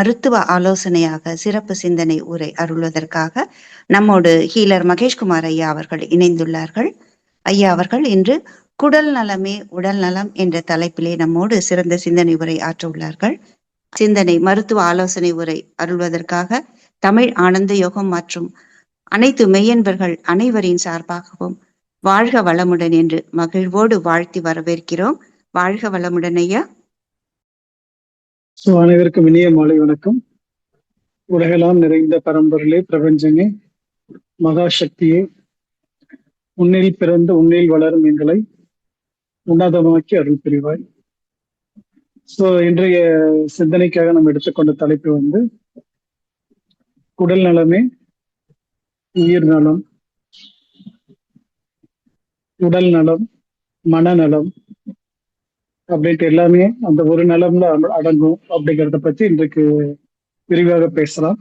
மருத்துவ ஆலோசனையாக சிறப்பு சிந்தனை உரை அருள்வதற்காக நம்மோடு ஹீலர் மகேஷ்குமார் ஐயா அவர்கள் இணைந்துள்ளார்கள். ஐயா அவர்கள் இன்று குடல் நலமே உடல் நலம் என்ற தலைப்பிலே நம்மோடு சிறந்த சிந்தனை உரை ஆற்ற உள்ளார்கள். சிந்தனை மருத்துவ ஆலோசனை உரை அருள்வதற்காக தமிழ் ஆனந்த யோகம் மற்றும் அனைத்து மெய்யன்பர்கள் அனைவரின் சார்பாகவும் வாழ்க வளமுடன் என்று மகிழ்வோடு வாழ்த்தி வரவேற்கிறோம். வாழ்க வளமுடன் ஐயா. அனைவருக்கும் இனிய மாலை வணக்கம். உலகெல்லாம் நிறைந்த பரம்பொருளே, பிரபஞ்சமே, மகாசக்தியே, உன்னில் பிறந்து உன்னில் வளரும் எங்களை உன்னதமாக்கி அருள் புரிவாய். இன்றைய சிந்தனைக்காக நம்ம எடுத்துக்கொண்ட தலைப்பு குடல் நலமே உயிர் நலம், உடல் நலம், மனநலம் அப்படின்ட்டு எல்லாமே அந்த ஒரு நலம்ல அடங்கும் அப்படிங்கிறத பத்தி இன்றைக்கு விரிவாக பேசலாம்.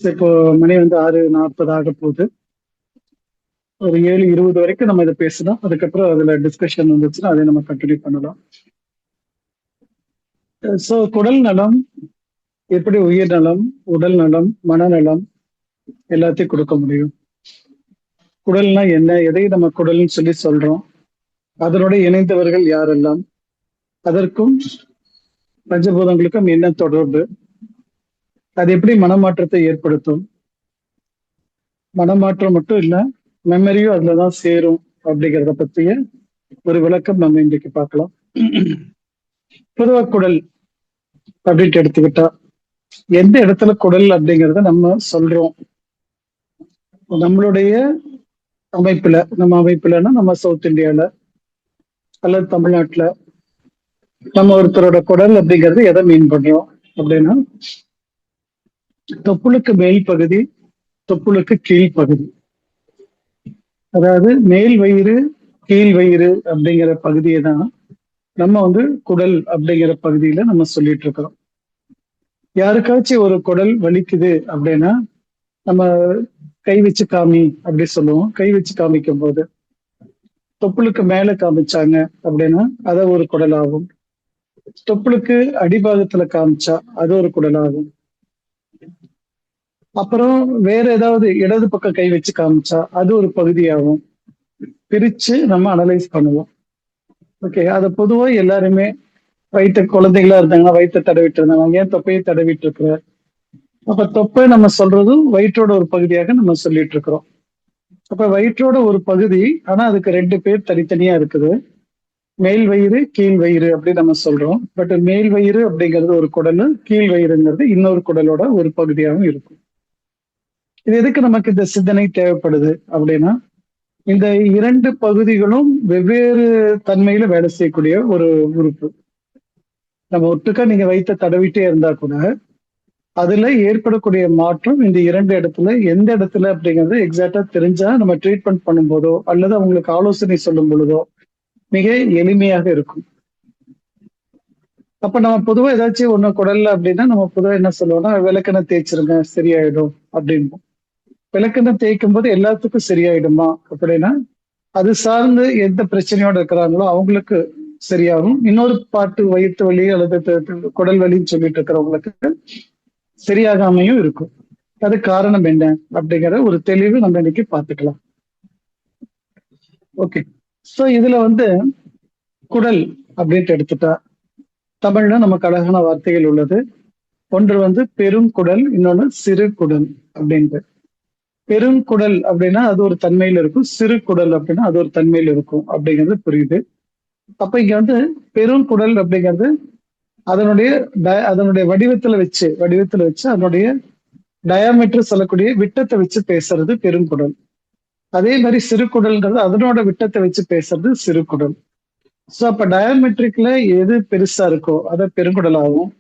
இப்போ மணி 6:40 ஆக போகுது. ஒரு 7:20 வரைக்கும் நம்ம இதை பேசலாம். அதுக்கப்புறம் அதுல டிஸ்கஷன் வந்துச்சுன்னா அதை நம்ம கண்டினியூ பண்ணலாம். குடல் நலம் எப்படி உயிர் நலம், உடல் நலம், மனநலம் எல்லாத்தையும் கொடுக்க முடியும்? குடல்னா என்ன, எதை நம்ம குடல்னு சொல்லி சொல்றோம், அதனோட இணைந்தவர்கள் யாரெல்லாம், அதற்கும் பஞ்சபூதங்களுக்கும் என்ன தொடர்பு, அது எப்படி மனமாற்றத்தை ஏற்படுத்தும், மனமாற்றம் மட்டும் இல்ல மெமரியும் அதுலதான் சேரும் அப்படிங்கிறத பத்திய ஒரு விளக்கம் நம்ம இன்றைக்கு பார்க்கலாம். பொதுவா குடல் அப்படின்ட்டு எடுத்துக்கிட்டா எந்த இடத்துல குடல் அப்படிங்கிறத நம்ம சொல்றோம்? நம்மளுடைய நம்ம அமைப்புலன்னா நம்ம சவுத் இந்தியால அல்லது தமிழ்நாட்டுல நம்ம ஒருத்தரோட குடல் அப்படிங்கிறது எதை மீன் பண்றோம் அப்படின்னா, தொப்புளுக்கு மேல் பகுதி, தொப்புளுக்கு கீழ் பகுதி, அதாவது மேல் வயிறு கீழ் வயிறு அப்படிங்கிற பகுதியை தான் நம்ம குடல் அப்படிங்கிற பகுதியில நம்ம சொல்லிட்டு இருக்கிறோம். யாருக்காச்சும் ஒரு குடல் வலிக்குது அப்படின்னா நம்ம கை வச்சு காமி அப்படி சொல்லுவோம். கை வச்சு காமிக்கும் போது தொப்புளுக்கு மேல காமிச்சாங்க அப்படின்னா அத ஒரு குடல் ஆகும். தொப்புளுக்கு அடிபாகத்துல காமிச்சா அது ஒரு குடல் ஆகும். அப்புறம் வேற ஏதாவது இடது பக்கம் கை வச்சு காமிச்சா அது ஒரு பகுதியாகும். பிரிச்சு நம்ம அனலைஸ் பண்ணுவோம். ஓகே, அதை பொதுவா எல்லாருமே வயிற்று குழந்தைகளா இருந்தாங்கன்னா வயிற்றை தடவிட்டு இருந்தாங்க, ஏன் தொப்பையை தடவிட்டு இருக்கிற, அப்ப தொப்பை நம்ம சொல்றதும் வயிற்றோட ஒரு பகுதியாக நம்ம சொல்லிட்டு இருக்கிறோம். அப்ப வயிற்றோட ஒரு பகுதி, ஆனா அதுக்கு 2 பேர் தனித்தனியா இருக்குது. மேல் வயிறு கீழ் வயிறு அப்படி நம்ம சொல்றோம். பட் மேல் வயிறு அப்படிங்கிறது ஒரு குடல், கீழ் வயிறுங்கிறது இன்னொரு குடலோட ஒரு பகுதியாகவும் இருக்கும். இது எதுக்கு நமக்கு இந்த சிந்தனை தேவைப்படுது அப்படின்னா, இந்த 2 பகுதிகளும் வெவ்வேறு தன்மையில வேலை செய்யக்கூடிய ஒரு உறுப்பு. நம்ம ஒட்டுக்கா நீங்க வயிற்ற தடவிட்டே இருந்தா கூட அதுல ஏற்படக்கூடிய மாற்றம் இந்த 2 இடத்துல எந்த இடத்துல அப்படிங்கிறது எக்ஸாக்டா தெரிஞ்சா நம்ம ட்ரீட்மெண்ட் பண்ணும் போதோ அல்லது அவங்களுக்கு ஆலோசனை சொல்லும் பொழுதோ மிக எளிமையாக இருக்கும். அப்ப நம்ம பொதுவா ஏதாச்சும் ஒண்ணு குடல்ல அப்படின்னா நம்ம பொதுவா என்ன சொல்லுவோம்னா, விளக்கெண்ணெய் தேய்ச்சிருங்க சரியாயிடும் அப்படின்போம். விளக்கெண்ணெய் தேய்க்கும் போது எல்லாத்துக்கும் சரியாயிடுமா அப்படின்னா, அது சார்ந்து எந்த பிரச்சனையோட இருக்கிறாங்களோ அவங்களுக்கு சரியாகும். இன்னொரு பாட்டு வயிற்று வலி அல்லது குடல் வலின்னு சொல்லிட்டு இருக்கிறவங்களுக்கு சரியாகாமையும் இருக்கும். அது காரணம் என்ன அப்படிங்கிற ஒரு தெளிவு நம்ம இன்னைக்கு பார்த்துக்கலாம். ஓகே, சோ இதுல குடல் அப்படின்ட்டு எடுத்துட்டா தமிழ்ல நமக்கு அழகான வார்த்தைகள் உள்ளது. ஒன்று பெருங்குடல், இன்னொன்னு சிறு குடல் அப்படின்ட்டு. பெருங்குடல் அப்படின்னா அது ஒரு தன்மையில இருக்கும், சிறு குடல் அப்படின்னா அது ஒரு தன்மையில இருக்கும் அப்படிங்கிறது புரியுது. அப்ப இங்க பெருங்குடல் அப்படிங்கிறது அதனுடைய வடிவத்துல வச்சு அதனுடைய டயாமீட்டர் சொல்லக்கூடிய விட்டத்தை வச்சு பேசுறது பெருங்குடல். அதே மாதிரி சிறு குடல்ன்றது அதனோட விட்டத்தை வச்சு பேசுறது சிறு குடல். ஸோ அப்ப டயாமெட்ரிக்ல எது பெருசா இருக்கோ அதை பெருங்குடலாகவும்,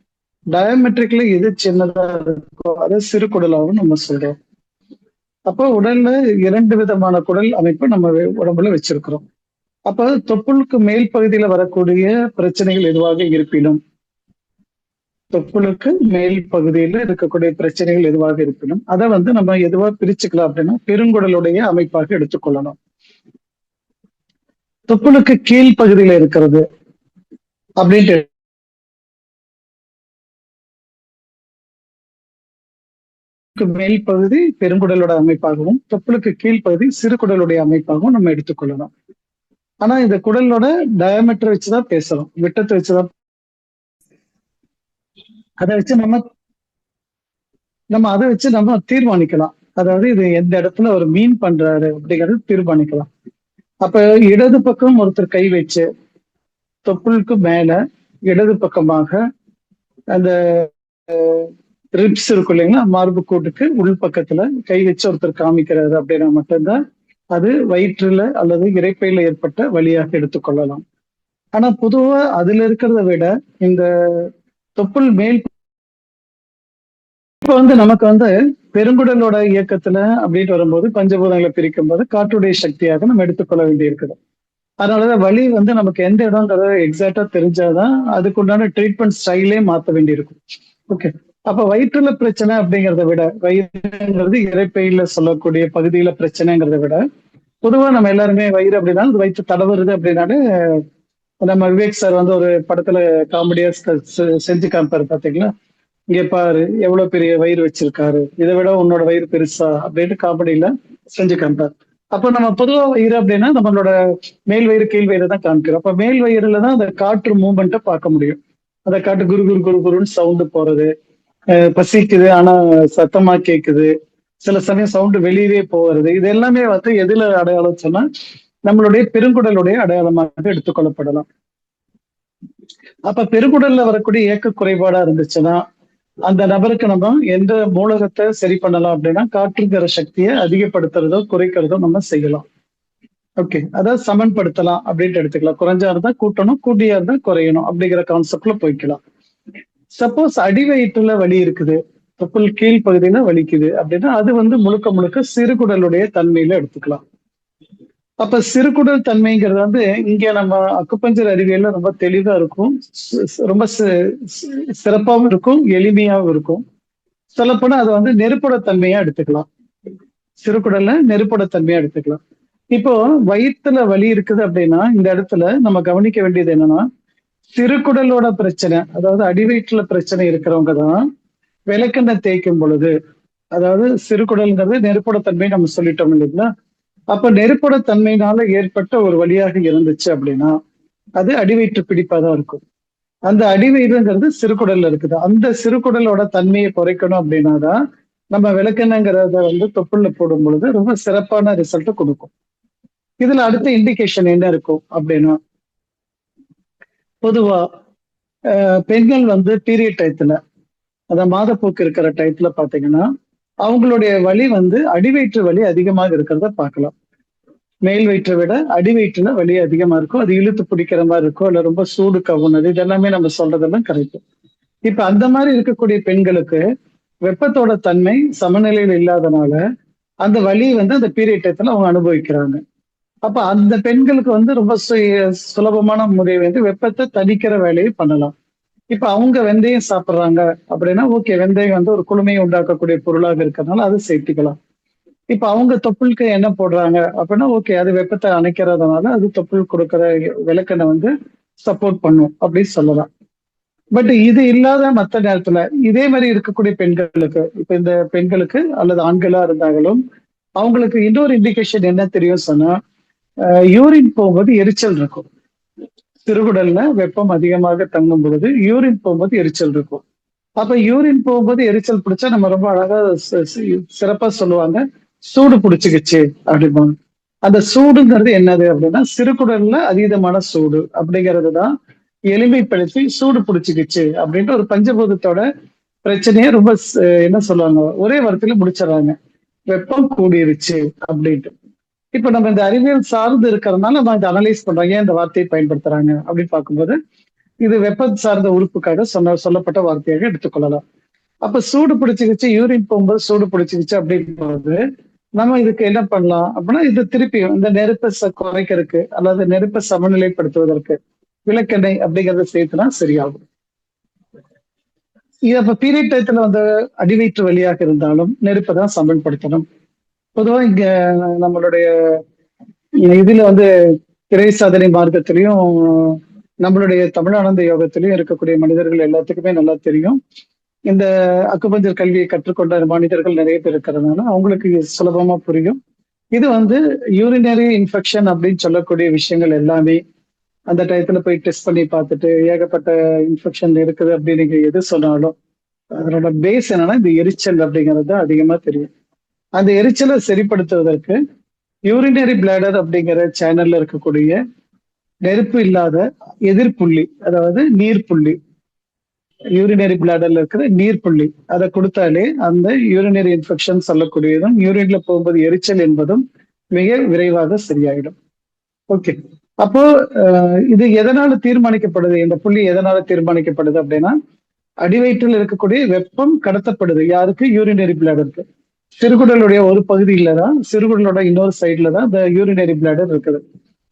டயாமெட்ரிக்ல எது சின்னதா இருக்கோ அதை சிறு குடலாகவும் நம்ம சொல்றோம். அப்போ உடல்ல 2 விதமான குடல் அமைப்பு நம்ம உடம்புல வச்சிருக்கிறோம். அப்ப தொப்புளுக்கு மேல் பகுதியில வரக்கூடிய பிரச்சனைகள் எதுவாக இருப்பினும், தொப்புளுக்கு மேல் பகுதியில இருக்கக்கூடிய பிரச்சனைகள் எதுவாக இருப்பினும் அதை நம்ம எதுவா பிரிச்சுக்கலாம் அப்படின்னா பெருங்குடலுடைய அமைப்பாக எடுத்துக்கொள்ளணும். தொப்புளுக்கு கீழ் பகுதியில இருக்கிறது அப்படின்ட்டு மேல் பகுதி பெருங்குடலோட அமைப்பாகவும், தொப்புளுக்கு கீழ்ப்பகுதி சிறுகுடலுடைய அமைப்பாகவும் நம்ம எடுத்துக்கொள்ளலாம். ஆனா இந்த குடலோட டயாமீட்டர் வச்சுதான் பேசுறோம், விட்டத்தை வச்சுதான். அதை வச்சு நம்ம அதை வச்சு நம்ம தீர்மானிக்கலாம். அதாவது இது எந்த இடத்துல ஒரு மீன் பண்றாரு அப்படிங்கறது தீர்மானிக்கலாம். அப்ப இடது பக்கம் ஒருத்தர் கை வச்சு தொப்புளுக்கு மேல இடது பக்கமாக அந்த ரிப்ஸ் இருக்கும் இல்லைங்களா, மார்பு கூட்டுக்கு உள் பக்கத்துல கை வச்சு ஒருத்தர் காமிக்கிறாரு அப்படின்னா மட்டும்தான் அது வயிற்றுல அல்லது இரைப்பையில ஏற்பட்ட வலியாக எடுத்துக்கொள்ளலாம். ஆனா பொதுவா அதுல இருக்கிறத விட இந்த தொப்புள் மேல் இப்ப நமக்கு பெருங்குடலோட இயக்கத்துல அப்படின்னு வரும்போது பஞ்சபூதங்களை பிரிக்கும் போது காற்றுடைய சக்தியாக நம்ம எடுத்துக்கொள்ள வேண்டி இருக்குது. அதனாலதான் வலி நமக்கு எந்த இடம்ன்றத எக்ஸாக்டா தெரிஞ்சாதான் அதுக்குண்டான ட்ரீட்மெண்ட் ஸ்டைலே மாத்த வேண்டி இருக்கும். ஓகே, அப்ப வயிற்றுல பிரச்சனை அப்படிங்கிறத விட, வயிறுங்கிறது இரைப்பையில சொல்லக்கூடிய பகுதியில பிரச்சனைங்கிறத விட, பொதுவா நம்ம எல்லாருமே வயிறு அப்படின்னா வயிற்று தடவுறது அப்படின்னாலே நம்ம விவேக் சார் ஒரு படத்துல காமெடியா செஞ்சு காமிப்பாரு பாத்தீங்களா, இங்க பாரு எவ்வளவு பெரிய வயிறு வச்சிருக்காரு, இதை விட உன்னோட வயிறு பெருசா அப்படின்னு காமெடியில செஞ்சு காமிப்பாரு. அப்ப நம்ம பொதுவா வயிறு அப்படின்னா நம்மளோட மேல் வயிறு கீழ் வயிறு தான் காமிக்கிறோம். அப்ப மேல் வயிறுல தான் அந்த காற்று மூவ்மெண்ட்டை பார்க்க முடியும். அந்த காற்று குரு குரு குரு குருன்னு சவுண்டு போறது, பசிக்குது ஆனா சத்தமா கேக்குது, சில சமயம் சவுண்டு வெளியவே போகிறது, இது எல்லாமே எதுல அடையாளம் சொன்னா நம்மளுடைய பெருங்குடலுடைய அடையாளமாக எடுத்துக்கொள்ளப்படலாம். அப்ப பெருங்குடல்ல வரக்கூடிய இயக்க குறைபாடா இருந்துச்சுன்னா அந்த நபருக்கு நம்ம எந்த மூலகத்தை சரி பண்ணலாம் அப்படின்னா காற்றுங்கிற சக்தியை அதிகப்படுத்துறதோ குறைக்கிறதோ நம்ம செய்யலாம். ஓகே, அதாவது சமன்படுத்தலாம் அப்படின்ட்டு எடுத்துக்கலாம். குறைஞ்சா இருந்தா கூட்டணும், கூட்டியா இருந்தா குறையணும் அப்படிங்கிற கான்செப்ட்ல போய்க்கலாம். சப்போஸ் அடி வயிற்றுல வலி இருக்குது, தொப்புள் கீழ் பகுதியில வலிக்குது அப்படின்னா அது முழுக்க முழுக்க சிறுகுடலுடைய தன்மையில எடுத்துக்கலாம். அப்ப சிறுகுடல் தன்மைங்கிறது இங்க நம்ம அக்குப்பஞ்சர் அறிவியல்ல ரொம்ப தெளிவா இருக்கும், ரொம்ப சிறப்பாகவும் இருக்கும், எளிமையாகவும் இருக்கும். சொல்லப்போனா அது நெருப்புட தன்மையா எடுத்துக்கலாம். சிறுகுடல்ல நெருப்புட தன்மையா எடுத்துக்கலாம். இப்போ வயிற்றுல வலி இருக்குது அப்படின்னா இந்த இடத்துல நம்ம கவனிக்க வேண்டியது என்னன்னா, சிறுகுடலோட பிரச்சனை, அதாவது அடிவயிற்றுல பிரச்சனை இருக்கிறவங்க தான் விளக்கெண்ணெய் தேய்க்கும் பொழுது, அதாவது சிறுகுடல்ங்கிறது நெருப்புட தன்மை நம்ம சொல்லிட்டோம் இல்லைங்களா, அப்ப நெருப்புட தன்மையினால ஏற்பட்ட ஒரு வழியாக இருந்துச்சு அப்படின்னா அது அடிவயிற்று பிடிப்பாதான் இருக்கும். அந்த அடிவயிறுங்கிறது சிறுகுடல்ல இருக்குது. அந்த சிறுகுடலோட தன்மையை குறைக்கணும் அப்படின்னாதான் நம்ம விளக்கெண்ணங்கிறத தொப்புள்ள போடும் பொழுது ரொம்ப சிறப்பான ரிசல்ட் கொடுக்கும். இதுல அடுத்த இண்டிகேஷன் என்ன இருக்கும் அப்படின்னா, பொதுவா பெண்கள் பீரியட் டயத்துல, அதாவது மாதப்போக்கு இருக்கிற டயத்துல பாத்தீங்கன்னா அவங்களுடைய வலி அடிவயிற்று வலி அதிகமாக இருக்கிறத பார்க்கலாம். மேல் வயிற்றை விட அடி வயிற்றுல வலி அதிகமா இருக்கும், அது இழுத்து பிடிக்கிற மாதிரி இருக்கும், இல்ல ரொம்ப சூடு கவுனது, இதெல்லாமே நம்ம சொல்றதெல்லாம் கரெக்ட். இப்ப அந்த மாதிரி இருக்கக்கூடிய பெண்களுக்கு வெப்பத்தோட தன்மை சமநிலையில் இல்லாதனால அந்த வலி அந்த பீரியட் டயத்துல அவங்க அனுபவிக்கிறாங்க. அப்ப அந்த பெண்களுக்கு ரொம்ப சுலபமான முறை வெப்பத்தை தணிக்கிற வேலையை பண்ணலாம். இப்ப அவங்க வெந்தயம் சாப்பிடுறாங்க அப்படின்னா ஓகே, வெந்தயம் ஒரு குளுமையை உண்டாக்கக்கூடிய பொருளாக இருக்கிறதுனால அது சேர்த்துக்கலாம். இப்ப அவங்க தொப்புளுக்கு என்ன போடுறாங்க அப்படின்னா ஓகே, அது வெப்பத்தை அணைக்கிறதுனால அது தொப்புள் கொடுக்கிற விளக்கெண்ணை சப்போர்ட் பண்ணும் அப்படின்னு சொல்லலாம். பட் இது இல்லாத மற்ற நேரத்துல இதே மாதிரி இருக்கக்கூடிய பெண்களுக்கு, இப்ப இந்த பெண்களுக்கு அல்லது ஆண்களா இருந்தாலும் அவங்களுக்கு இன்னொரு இண்டிகேஷன் என்ன தெரியும் சொன்னா, யூரின் போகும்போது எரிச்சல் இருக்கும். சிறுகுடல்ல வெப்பம் அதிகமாக தங்கும் பொழுது யூரின் போகும்போது எரிச்சல் இருக்கும். அப்ப யூரின் போகும்போது எரிச்சல் பிடிச்சா நம்ம ரொம்ப அழகா சிறப்பா சொல்லுவாங்க, சூடு பிடிச்சுக்கிச்சு அப்படிம்பாங்க. அந்த சூடுங்கிறது என்னது அப்படின்னா சிறுகுடல்ல அதீதமான சூடு அப்படிங்கிறது தான் எளிமைப்படுத்தி சூடு பிடிச்சுக்கிச்சு அப்படின்ற ஒரு பஞ்சபூதத்தோட பிரச்சனையை ரொம்ப என்ன சொல்லுவாங்க, ஒரே வாரத்துல முடிச்சிடறாங்க, வெப்பம் கூடிருச்சு அப்படின்ட்டு. இப்ப நம்ம இந்த அறிவியல் சார்ந்து இருக்கிறதுனால நம்ம இதை அனலைஸ் பண்றோம், ஏன் இந்த வார்த்தையை பயன்படுத்துறாங்க அப்படின்னு பார்க்கும்போது இது வெப்பம் சார்ந்த உறுப்புக்காக சொல்லப்பட்ட வார்த்தையாக எடுத்துக்கொள்ளலாம். அப்ப சூடு பிடிச்சுக்கிச்சு, யூரின் போகும்போது சூடு பிடிச்சுக்கிச்சு அப்படிங்கும்போது நம்ம இதுக்கு என்ன பண்ணலாம் அப்படின்னா, இது திருப்பி இந்த நெருப்பை குறைக்கிறதுக்கு அல்லது நெருப்பை சமநிலைப்படுத்துவதற்கு விளக்கெண்ணெய் அப்படிங்கறத சேர்த்துனா சரியாகும். இது அப்ப பீரியட் டயத்துல அடிவயிற்று வழியாக இருந்தாலும் நெருப்பை தான் சமன்படுத்தணும். பொதுவா இங்க நம்மளுடைய இதுல திரை சாதனை மார்க்கத்திலையும் நம்மளுடைய தமிழானந்த யோகத்திலையும் இருக்கக்கூடிய மனிதர்கள் எல்லாத்துக்குமே நல்லா தெரியும், இந்த அக்குபஞ்சர் கல்வியை கற்றுக்கொண்ட மனிதர்கள் நிறைய பேர் இருக்கிறதுனால அவங்களுக்கு இது சுலபமா புரியும். இது யூரினரி இன்ஃபெக்ஷன் அப்படின்னு சொல்லக்கூடிய விஷயங்கள் எல்லாமே அந்த டயத்துல போய் டெஸ்ட் பண்ணி பார்த்துட்டு ஏகப்பட்ட இன்ஃபெக்ஷன் இருக்குது அப்படின்னு நீங்க எது சொன்னாலும் அதனோட பேஸ் என்னன்னா இந்த எரிச்சல் அப்படிங்கிறது அதிகமா தெரியும். அந்த எரிச்சலை சரிப்படுத்துவதற்கு யூரினரி பிளாடர் அப்படிங்கிற சேனல்ல இருக்கக்கூடிய நெருப்பு இல்லாத எதிர்ப்புள்ளி, அதாவது நீர்ப்புள்ளி, யூரினரி பிளாடர்ல இருக்கிற நீர்ப்புள்ளி அதை கொடுத்தாலே அந்த யூரினரி இன்ஃபெக்ஷன் சொல்லக்கூடியதும் யூரின்ல போகும்போது எரிச்சல் என்பதும் மிக விரைவாக சரியாயிடும். ஓகே, அப்போ இது எதனால தீர்மானிக்கப்படுது, இந்த புள்ளி எதனால தீர்மானிக்கப்படுது அப்படின்னா அடிவயிற்றில் இருக்கக்கூடிய வெப்பம் கடத்தப்படுது. யாருக்கு? யூரினரி பிளாடருக்கு. சிறுகுடலுடைய ஒரு பகுதியில தான், சிறுகுடலோட இன்னொரு சைட்ல தான் இந்த யூரினரி பிளாடர் இருக்குது.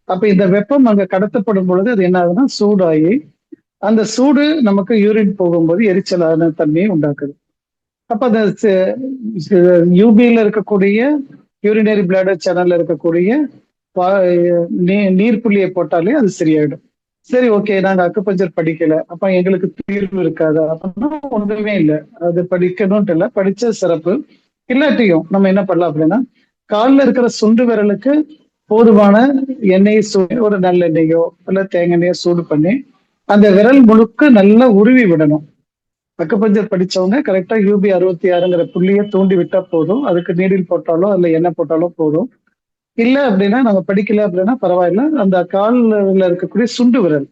அப்ப இந்த வெப்பம் அங்க கடத்தப்படும் பொழுது அது என்ன ஆகுதுன்னா சூடாகி அந்த சூடு நமக்கு யூரின் போகும்போது எரிச்சலான தன்மையை உண்டாக்குது. அப்ப அந்த யூபியில இருக்கக்கூடிய யூரினரி பிளாடர் சேனல்ல இருக்கக்கூடிய நீர்ப்புள்ளியை போட்டாலே அது சரியாயிடும். சரி, ஓகே, நாங்க அக்குபஞ்சர் படிக்கல, அப்ப எங்களுக்கு தீர்வு இருக்காது அப்படின்னா ஒன்றுமே இல்லை. அது படிக்கணும்ட்டு இல்லை, படிச்ச சிறப்பு. இல்லாட்டியும் நம்ம என்ன பண்ணலாம் அப்படின்னா காலில் இருக்கிற சுண்டு விரலுக்கு போதுமான எண்ணெயை ஒரு நல்ல எண்ணெயோ இல்ல தேங்காய் எண்ணெயோ சூடு பண்ணி அந்த விரல் முழுக்க நல்லா உருவி விடணும். அக்குபஞ்சர் படிச்சவங்க கரெக்டா யூபி 66ங்கிற புள்ளியை தூண்டி விட்டா போதும். அதுக்கு நீடில் போட்டாலோ இல்ல எண்ணெய் போட்டாலோ போதும். இல்ல அப்படின்னா நம்ம படிக்கல அப்படின்னா பரவாயில்ல, அந்த காலில் இருக்கக்கூடிய சுண்டு விரல்,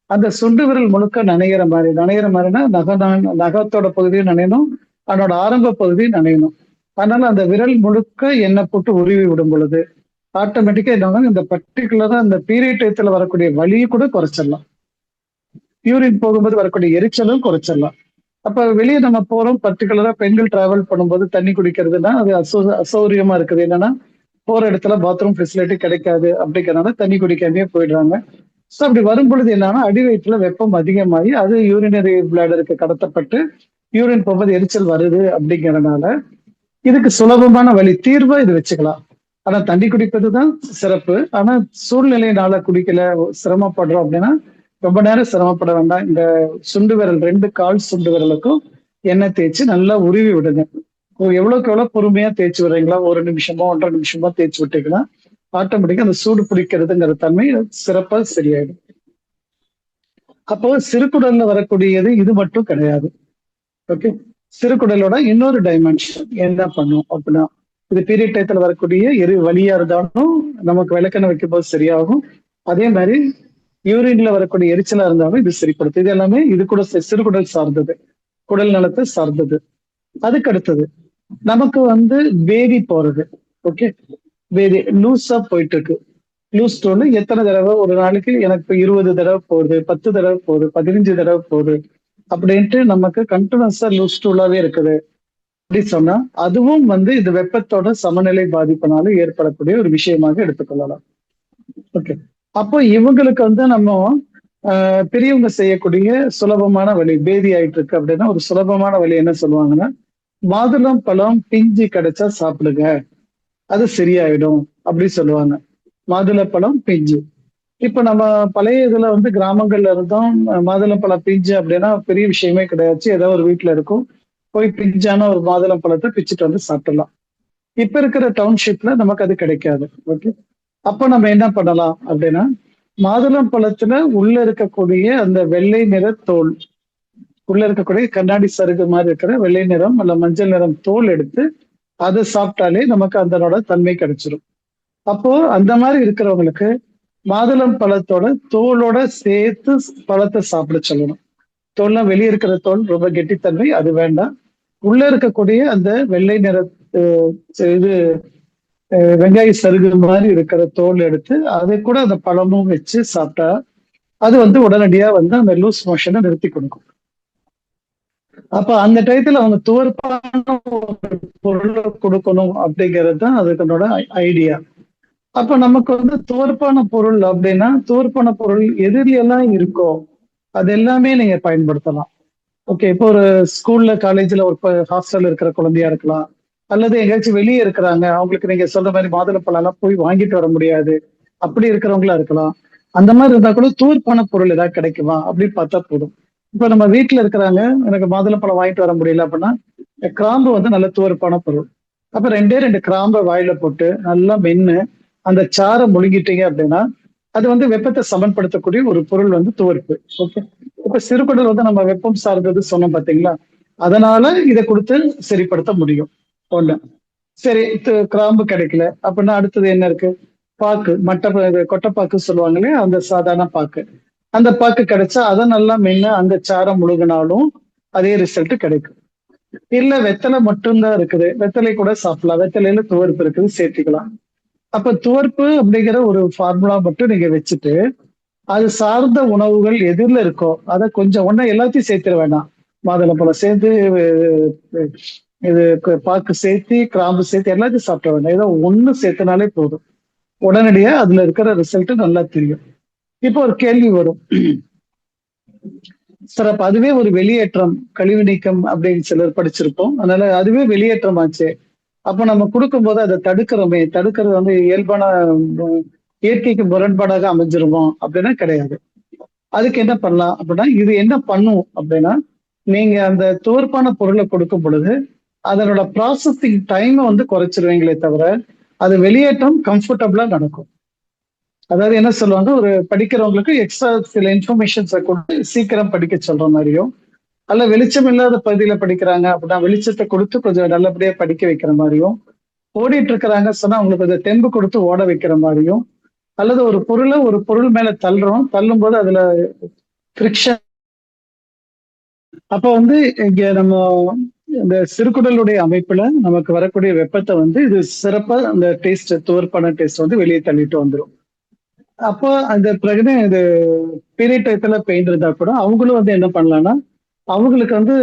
அந்த சுண்டு விரல் முழுக்க நனைகிற மாதிரினா நகத்தோட பகுதியும் நனையணும், அதனோட ஆரம்ப பகுதியும் நனையணும். அதனால அந்த விரல் முழுக்க எண்ணெய் போட்டு உருவி விடும் பொழுது ஆட்டோமேட்டிக்கா என்ன, இந்த பர்டிகுலரா இந்த பீரியட் டயத்துல வரக்கூடிய வலியை கூட குறைச்சிடலாம். யூரின் போகும்போது வரக்கூடிய எரிச்சலும் குறைச்சிடலாம். அப்ப வெளியே நம்ம போறோம், பர்டிகுலரா பெண்கள் டிராவல் பண்ணும்போது தண்ணி குடிக்கிறதுனா அது அசௌரியமா இருக்குது. என்னன்னா போற இடத்துல பாத்ரூம் ஃபெசிலிட்டி கிடைக்காது அப்படிங்கிறனால தண்ணி குடிக்காமே போயிடுறாங்க. ஸோ அப்படி வரும் பொழுது என்னன்னா அடிவயிற்றுல வெப்பம் அதிகமாகி அது யூரினரி பிளாடருக்கு கடத்தப்பட்டு யூரின் போகும்போது எரிச்சல் வருது அப்படிங்கிறனால இதுக்கு சுலபமான வழி தீர்வா இது வச்சுக்கலாம். ஆனா தண்ணி குடிப்பதுதான் சிறப்பு. ஆனா சூழ்நிலையினால குடிக்கல, சிரமப்படுறோம் அப்படின்னா ரொம்ப நேரம் சிரமப்பட வேண்டாம். இந்த சுண்டு விரல், 2 கால் சுண்டு விரலுக்கும் எண்ணெய் தேய்ச்சி நல்லா உருவி விடுங்க. எவ்வளவுக்கு எவ்வளவு பொறுமையா தேய்ச்சி விடுறீங்களா, 1 நிமிஷமோ 1.5 நிமிஷமோ தேய்ச்சி விட்டீங்கன்னா ஆட்டோமேட்டிக்கா அந்த சூடு பிடிக்கிறதுங்கிற தன்மை சிறப்பா சரியாயிடும். அப்போ சிறுகுடல்ல வரக்கூடியது இது மட்டும் கிடையாது. ஓகே, சிறுகுடலோட இன்னொரு டைமென்ஷன் என்ன பண்ணும் அப்படின்னா இது பீரியட் டயத்துல வரக்கூடிய வலியா இருந்தாலும் நமக்கு விளக்கெண்ணெய் வைக்கும் போது சரியாகும். அதே மாதிரி யூரின்ல வரக்கூடிய எரிச்சலா இருந்தாலும் இது சரிப்படுத்தும். இது எல்லாமே இது கூட சிறுகுடல் சார்ந்தது, குடல் நலத்தை சார்ந்தது. அதுக்கு அடுத்தது நமக்கு பேதி போறது. ஓகே, பேதி லூஸா போயிட்டு இருக்கு. லூஸ் ஸ்டூல் எத்தனை தடவை ஒரு நாளைக்கு எனக்கு 20 தடவை போகுது, 10 தடவை போகுது, 15 தடவை போகுது அப்படின்ட்டு நமக்கு கண்டினியூஸா லூஸ் ஸ்டூலாவே இருக்குது அப்படி சொன்னா அதுவும் இது வெப்பத்தோட சமநிலை பாதிப்பினால ஏற்படக்கூடிய ஒரு விஷயமாக எடுத்துக்கொள்ளலாம். ஓகே, அப்போ இவங்களுக்கு நம்ம பெரியவங்க செய்யக்கூடிய சுலபமான வழி, பேதி ஆயிட்டு இருக்கு அப்படின்னா ஒரு சுலபமான வழி என்ன சொல்லுவாங்கன்னா மாதுளம் பழம் பிஞ்சு கிடைச்சா சாப்பிடுங்க, அது சரியாயிடும் அப்படி சொல்லுவாங்க. மாதுளப்பழம் பிஞ்சு. இப்ப நம்ம பழைய இதுல கிராமங்கள்ல இருந்தோம், மாதுளம்பழம் பிஞ்சு அப்படின்னா பெரிய விஷயமே கிடையாது. ஏதோ ஒரு வீட்டுல இருக்கும், போய் பிஞ்சான ஒரு மாதுளம் பழத்தை பிச்சுட்டு சாப்பிடலாம். இப்ப இருக்கிற டவுன்ஷிப்ல நமக்கு அது கிடைக்காது. ஓகே, அப்ப நம்ம என்ன பண்ணலாம் அப்படின்னா மாதுளம் பழத்துல உள்ள இருக்கக்கூடிய அந்த வெள்ளை நிற தோல், உள்ள இருக்கக்கூடிய கண்ணாடி சருகு மாதிரி இருக்கிற வெள்ளை நிறம் அல்ல மஞ்சள் நிறம் தோல் எடுத்து அதை சாப்பிட்டாலே நமக்கு அதனோட தன்மை கிடைச்சிடும். அப்போ அந்த மாதிரி இருக்கிறவங்களுக்கு மாதுளம் பழத்தோட தோலோட சேர்த்து பழத்தை சாப்பிட சொல்லணும். தோல்லாம் வெளியே இருக்கிற தோல் ரொம்ப கெட்டித்தன்மை, அது வேண்டாம். உள்ள இருக்கக்கூடிய அந்த வெள்ளை நிற இது வெங்காய சருகு மாதிரி இருக்கிற தோல் எடுத்து அதை கூட அந்த பழமும் வச்சு சாப்பிட்டா அது உடனடியா அந்த லூஸ் மோஷனை நிறுத்தி கொடுக்கும். அப்ப அந்த டயத்துல அவங்க துவர்ப்பான பொருளை கொடுக்கணும் அப்படிங்கிறது தான் அதுக்கனோட ஐடியா. அப்ப நமக்கு துவர்ப்பான பொருள் அப்படின்னா துவர்ப்பான பொருள் எதிரியெல்லாம் இருக்கோ அது எல்லாமே நீங்க பயன்படுத்தலாம். ஓகே, இப்போ ஒரு ஸ்கூல்ல காலேஜ்ல ஒரு ஹாஸ்டல்ல இருக்கிற குழந்தையா இருக்கலாம், அல்லது எங்கேயாச்சும் வெளியே இருக்கிறாங்க, அவங்களுக்கு நீங்க சொல்ற மாதிரி மாதுளப்பழம் எல்லாம் போய் வாங்கிட்டு வர முடியாது, அப்படி இருக்கிறவங்களா இருக்கலாம். அந்த மாதிரி இருந்தா கூட தூர்ப்பான பொருள் ஏதாவது கிடைக்குமா அப்படின்னு பார்த்தா போதும். இப்ப நம்ம வீட்டுல இருக்கிறாங்க, எனக்கு மாதுளம்பழம் வாங்கிட்டு வர முடியல அப்படின்னா, கிராம்பு வந்து நல்ல துவர்ப்பான பொருள். அப்ப ரெண்டே ரெண்டு கிராம்பை வாயில போட்டு நல்லா மென்னு அந்த சாறை முழுங்கிட்டீங்க அப்படின்னா, அது வந்து வெப்பத்தை சமன்படுத்தக்கூடிய ஒரு பொருள் வந்து துவர்ப்பு. ஓகே. இப்ப சிறுகுடல் வந்து நம்ம வெப்பம் சார்ந்தது சொன்னோம் பாத்தீங்களா? அதனால இதை கொடுத்து சரிப்படுத்த முடியும். ஒண்ணு. சரி, கிராம்பு கிடைக்கல அப்படின்னா அடுத்தது என்ன இருக்கு? பாக்கு, கொட்டைப்பாக்கு சொல்லுவாங்க இல்லையா, அந்த சாதாரண பாக்கு. அந்த பாக்கு கிடைச்சா அதை நல்லா மென்னு அந்த சாரம் முழுகினாலும் அதே ரிசல்ட் கிடைக்கும். இல்ல வெத்தலை மட்டும்தான் இருக்குது, வெத்தலை கூட சாப்பிடலாம், வெத்தலையில துவர்ப்பு இருக்குது, சேர்த்துக்கலாம். அப்ப துவர்ப்பு அப்படிங்கிற ஒரு ஃபார்முலா மட்டும் நீங்க வச்சுட்டு, அது சார்ந்த உணவுகள் எதுல இருக்கோ அதை கொஞ்சம் ஒண்ணா எல்லாத்தையும் சேர்த்திட வேண்டாம். மாதுளம்பழம் சேர்த்து, இது பாக்கு சேர்த்து, கிராம்பு சேர்த்து எல்லாத்தையும் சாப்பிட வேண்டாம். ஏதோ ஒண்ணு சேர்த்தனாலே போதும். உடனடியா அதுல இருக்கிற ரிசல்ட் நல்லா தெரியும். இப்போ ஒரு கேள்வி வரும், சார் அப்ப அதுவே ஒரு வெளியேற்றம், கழிவு நீக்கம் அப்படின்னு சிலர் படிச்சிருப்போம், அதனால அதுவே வெளியேற்றம் ஆச்சு, அப்ப நம்ம கொடுக்கும்போது அதை தடுக்கிறது வந்து இயல்பான இயற்கைக்கு முரண்பாடாக அமைஞ்சிருமோ அப்படின்னா கிடையாது. அதுக்கு என்ன பண்ணலாம் அப்படின்னா, இது என்ன பண்ணும் அப்படின்னா, நீங்க அந்த துவர்ப்பான பொருளை கொடுக்கும் பொழுது அதனோட ப்ராசஸிங் டைமை வந்து குறைச்சிருவீங்களே தவிர அது வெளியேற்றம் கம்ஃபர்டபுளா நடக்கும். அதாவது என்ன சொல்லுவாங்க, ஒரு படிக்கிறவங்களுக்கு எக்ஸ்ட்ரா சில இன்ஃபர்மேஷன்ஸை கொடுத்து சீக்கிரம் படிக்க சொல்ற மாதிரியும், அல்ல வெளிச்சம் இல்லாத பகுதியில படிக்கிறாங்க அப்படின்னா வெளிச்சத்தை கொடுத்து கொஞ்சம் நல்லபடியா படிக்க வைக்கிற மாதிரியும், ஓடிட்டு இருக்கிறாங்க சொன்னா அவங்களுக்கு கொஞ்சம் தெம்பு கொடுத்து ஓட வைக்கிற மாதிரியும், அல்லது ஒரு பொருள் மேல தள்ளும் போது அதுல ஃப்ரிக்ஷன். அப்ப வந்து இங்க நம்ம இந்த சிறுகுடலுடைய அமைப்புல நமக்கு வரக்கூடிய வெப்பத்தை வந்து இது சிறப்பா அந்த டேஸ்ட், துவர்ப்பான டேஸ்ட் வந்து வெளியே தள்ளிட்டு வந்துடும். அப்போ அந்த பிறகு இது பீரியட் டயத்துல பெயின் இருந்தா கூட அவங்களும் வந்து என்ன பண்ணலாம்னா, அவங்களுக்கு வந்து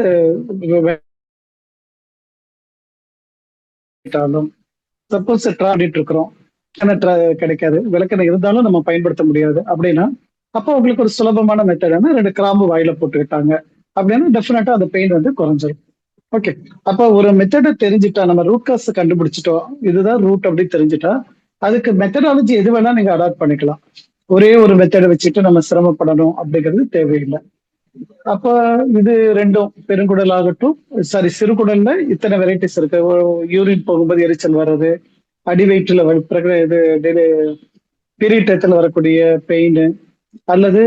சப்போஸ் ஆடிட்டு இருக்கிறோம், கிடைக்காது, விளக்கெண்ணெய் இருந்தாலும் நம்ம பயன்படுத்த முடியாது அப்படின்னா, அப்போ உங்களுக்கு ஒரு சுலபமான மெத்தட் ரெண்டு கிராம்பு வாயில போட்டுக்கிட்டாங்க அப்படின்னா டெஃபினட்டா அந்த பெயின் வந்து குறைஞ்சிரும். ஓகே. அப்ப ஒரு மெத்தடை தெரிஞ்சுட்டா, நம்ம ரூட் காஸ் கண்டுபிடிச்சிட்டோம், இதுதான் ரூட் அப்படி தெரிஞ்சுட்டா, அதுக்கு மெத்தடாலஜி எது வேணா நீங்க அடாப்ட் பண்ணிக்கலாம். ஒரே ஒரு மெத்தடை வச்சுட்டு நம்ம சிரமப்படணும் அப்படிங்கிறது தேவையில்லை. அப்ப இது ரெண்டும் பெருங்குடல் ஆகட்டும், சாரி சிறுகுடல்ல இத்தனை வெரைட்டிஸ் இருக்கு. யூரின் போகும்போது எரிச்சல் வர்றது, அடி வயிற்றுல இது பீரியட் டயத்துல வரக்கூடிய பெயின், அல்லது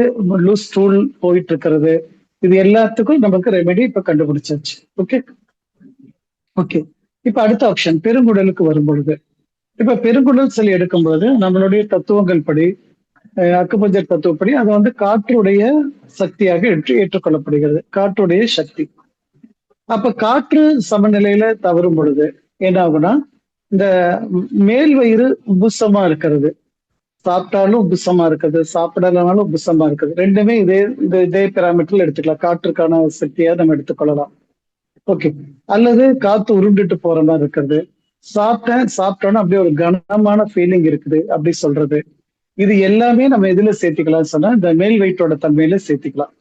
லூஸ் ஸ்டூல் போயிட்டு இருக்கிறது, இது எல்லாத்துக்கும் நமக்கு ரெமெடி இப்ப கண்டுபிடிச்சாச்சு. ஓகே. ஓகே. இப்ப அடுத்த ஆப்ஷன் பெருங்குடலுக்கு வரும் பொழுது, இப்ப பெருங்குடல் செல் எடுக்கும் பொழுது நம்மளுடைய தத்துவங்கள் படி, அக்குபஞ்சர் தத்துவப்படி அது வந்து காற்றுடைய சக்தியாக ஏற்றுக்கொள்ளப்படுகிறது, காற்றுடைய சக்தி. அப்ப காற்று சமநிலையில தவறும் பொழுது என்ன ஆகும்னா, இந்த மேல் வயிறு உப்புசமா இருக்கிறது, சாப்பிட்டாலும் உப்புசமா இருக்குது, சாப்பிடலனாலும் உப்புசமா இருக்குது, ரெண்டுமே இதே பெராமீட்டர்ல எடுத்துக்கலாம், காற்றுக்கான சக்தியா நம்ம எடுத்துக்கொள்ளலாம். ஓகே. அல்லது காத்து உருண்டுட்டு போற மாதிரி இருக்கிறது, சாப்பிட்டோன்னா அப்படியே ஒரு கனமான ஃபீலிங் இருக்குது அப்படி சொல்றது, இது எல்லாமே நம்ம எதுல சேர்த்துக்கலாம் சொன்னா இந்த மேல் வயிற்றோட தன்மையில சேர்த்துக்கலாம்.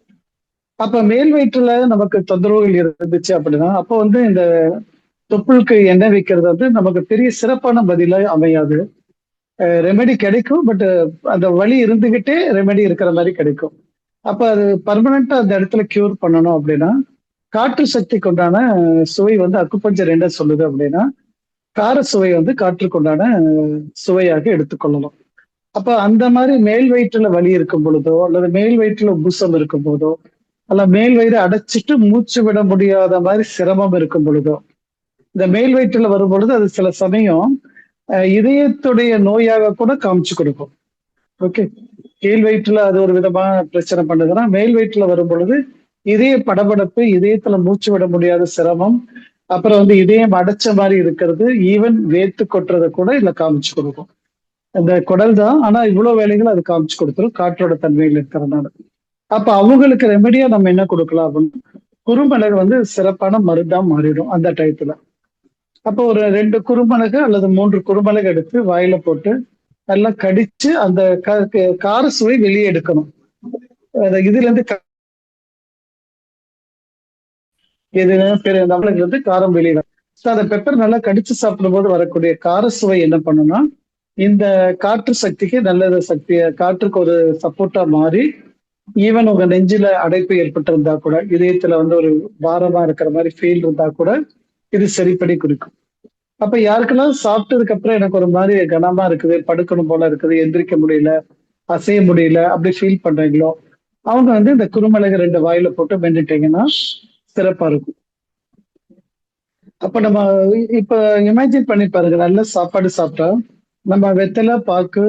அப்ப மேல் வயிற்றுல நமக்கு தொந்தரவுகள் இருந்துச்சு அப்படின்னா, அப்போ வந்து இந்த தொப்புளுக்கு எண்ணெய் வைக்கிறது வந்து நமக்கு பெரிய சிறப்பான பதிலா அமையாது. ரெமெடி கிடைக்கும், பட் அந்த வலி இருந்துகிட்டே ரெமெடி இருக்கிற மாதிரி கிடைக்கும். அப்ப அது பர்மனண்டா அந்த இடத்துல கியூர் பண்ணணும் அப்படின்னா, காற்று சக்திக்கு உண்டான சுவை வந்து அக்குபஞ்சர் என்ன சொல்லுது அப்படின்னா, கார சுவை வந்து காற்றுக்குண்டான சுவையாக எடுத்துக்கொள்ளணும். அப்ப அந்த மாதிரி மேல் வயிற்றுல வலி இருக்கும் பொழுதோ, அல்லது மேல் வயிற்றுல உப்புசம் இருக்கும் போதோ, அல்ல மேல் வயிறு அடைச்சிட்டு மூச்சு விட முடியாத மாதிரி சிரமம் இருக்கும் பொழுதோ, இந்த மேல் வயிற்றுல வரும் பொழுது அது சில சமயம் இதயத்துடைய நோயாக கூட காமிச்சு கொடுக்கும். ஓகே. கீழ் வயிற்றுல அது ஒரு விதமான பிரச்சனை பண்ணுதுன்னா, மேல் வயிற்றுல வரும் பொழுது இதய படபடப்பு, இதயத்துல மூச்சு விட முடியாத சிரமம், அப்புறம் வந்து இதயம் அடைச்ச மாதிரி இருக்கிறது, ஈவன் வேத்து கொட்டுறதை கூட இதுல காமிச்சு கொடுக்கும். இந்த குடல் தான், ஆனா இவ்வளவு வேலைகள் அது காமிச்சு கொடுத்துரும் காற்றோட தன்மையில் இருக்கிறதுனால. அப்ப அவங்களுக்கு ரெமெடியா நம்ம என்ன கொடுக்கலாம் அப்படின்னு, குறுமிளகு வந்து சிறப்பான மருந்தா மாறிடும் அந்த டயத்துல. அப்போ ஒரு 2 குறுமிளகு அல்லது 3 குறுமிளகு எடுத்து வாயில போட்டு நல்லா கடிச்சு அந்த கார சுவை வெளியே எடுக்கணும். இதுல இருந்து நம்மளுக்கு வந்து காரம் வெளியிட, அந்த பெப்பர் நல்லா கடிச்சு சாப்பிடும் போது வரக்கூடிய கார சுவை என்ன பண்ணும்னா, இந்த காற்று சக்திக்கு நல்ல சக்திய, காற்றுக்கு ஒரு சப்போர்ட்டா மாறி ஈவன் உங்க நெஞ்சில அடைப்பு ஏற்பட்டிருந்தா கூட, இதயத்துல வந்து ஒரு பாரமா இருக்கிற மாதிரி ஃபீல் இருந்தா கூட இது சரிப்படி குறிக்கும். அப்ப யாருக்கெல்லாம் சாப்பிட்டதுக்கு அப்புறம் எனக்கு ஒரு மாதிரி கனமா இருக்குது, படுக்கணும் போல இருக்குது, எந்திரிக்க முடியல, அசைய முடியல, அப்படி ஃபீல் பண்றீங்களோ அவங்க வந்து இந்த குருமிளகு 2 வாயில போட்டு மென்னுட்டீங்கன்னா சிறப்பா இருக்கும். அப்ப நம்ம இப்ப இமேஜின் பண்ணி பாருங்க, நல்ல சாப்பாடு சாப்பிட்டா நம்ம வெத்தலை, பாக்கு,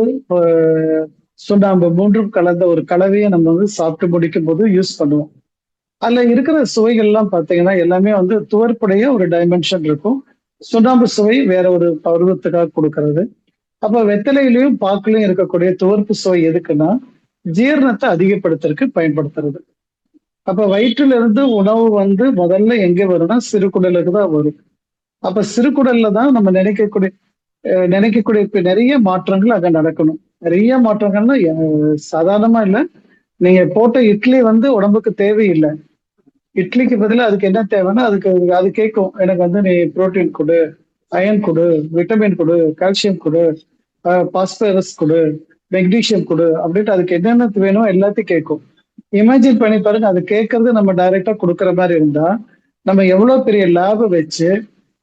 சுண்ணாம்பு 3ம் கலந்த ஒரு கலவையை நம்ம வந்து சாப்பிட்டு முடிக்கும் போது யூஸ் பண்ணுவோம். அதுல இருக்கிற சுவைகள் எல்லாம் பாத்தீங்கன்னா எல்லாமே வந்து துவர்ப்புடைய ஒரு டைமென்ஷன் இருக்கும். சுண்ணாம்பு சுவை வேற ஒரு பருவத்துக்காக கொடுக்கறது. அப்ப வெத்தலையிலயும் பாக்குலயும் இருக்கக்கூடிய துவர்ப்பு சுவை எதுக்குன்னா ஜீரணத்தை அதிகப்படுத்துறதுக்கு பயன்படுத்துறது. அப்ப வயிற்றுல இருந்து உணவு வந்து முதல்ல எங்க வரும்னா சிறுகுடலுக்கு தான் வரும். அப்ப சிறுகுடல்ல தான் நம்ம நினைக்கக்கூடிய இப்ப நிறைய மாற்றங்கள் அங்க நடக்கணும். நிறைய மாற்றங்கள்னா சாதாரணமா இல்ல. நீங்க போட்ட இட்லி வந்து உடம்புக்கு தேவையில்லை. இட்லிக்கு பதிலா அதுக்கு என்ன தேவைன்னா அதுக்கு அது கேட்கும், எனக்கு வந்து நீ புரோட்டீன் கொடு, அயன் கொடு, விட்டமின் கொடு, கால்சியம் கொடு, பாஸ்பரஸ் கொடு, மெக்னீசியம் கொடு அப்படின்ட்டு அதுக்கு என்னென்ன வேணும் எல்லாத்தையும் கேட்கும். இமேஜின் பண்ணி பாருங்க, அது கேட்கறது நம்ம டைரக்டா கொடுக்குற மாதிரி இருந்தா நம்ம எவ்வளவு பெரிய லேப் வச்சு,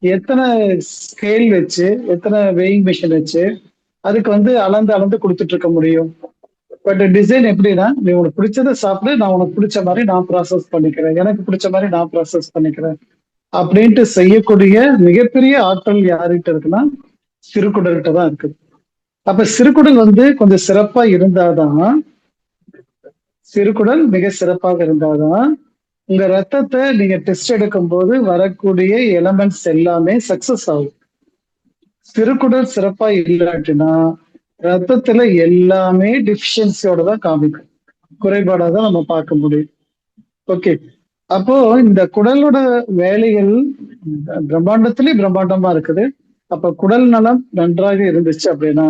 எத்தனை ஸ்கேல் வச்சு, எத்தனை வெயிங் மிஷின் வச்சு அதுக்கு வந்து அளந்து அளந்து கொடுத்துட்டு இருக்க முடியும். பட் டிசைன் எப்படின்னா, நீ உனக்கு பிடிச்சதை சாப்பிடு, நான் உனக்கு பிடிச்ச மாதிரி நான் ப்ராசஸ் பண்ணிக்கிறேன், எனக்கு பிடிச்ச மாதிரி நான் ப்ராசஸ் பண்ணிக்கிறேன் அப்படின்ட்டு செய்யக்கூடிய மிகப்பெரிய ஆற்றல் யார்கிட்ட இருக்குன்னா சிறுகுடல்கிட்ட தான் இருக்குது. அப்ப சிறுகுடல் வந்து கொஞ்சம் சிறப்பா இருந்தாதான், சிறுகுடல் மிக சிறப்பாக இருந்தாதான் உங்க ரத்தத்தை நீங்க டெஸ்ட் எடுக்கும் போது வரக்கூடிய எலமெண்ட்ஸ் எல்லாமே சக்சஸ் ஆகும். சிறுகுடல் சிறப்பா இல்லாட்டினா ரத்தத்துல எல்லாமே டிஃபிஷியன்சியோட தான் காமிக்கும், குறைபாடா தான் நம்ம பார்க்க முடியும். ஓகே, அப்போ இந்த குடலோட வேலைகள் பிரம்மாண்டத்திலே பிரம்மாண்டமா இருக்குது. அப்ப குடல் நலம் நன்றாக இருந்துச்சு அப்படின்னா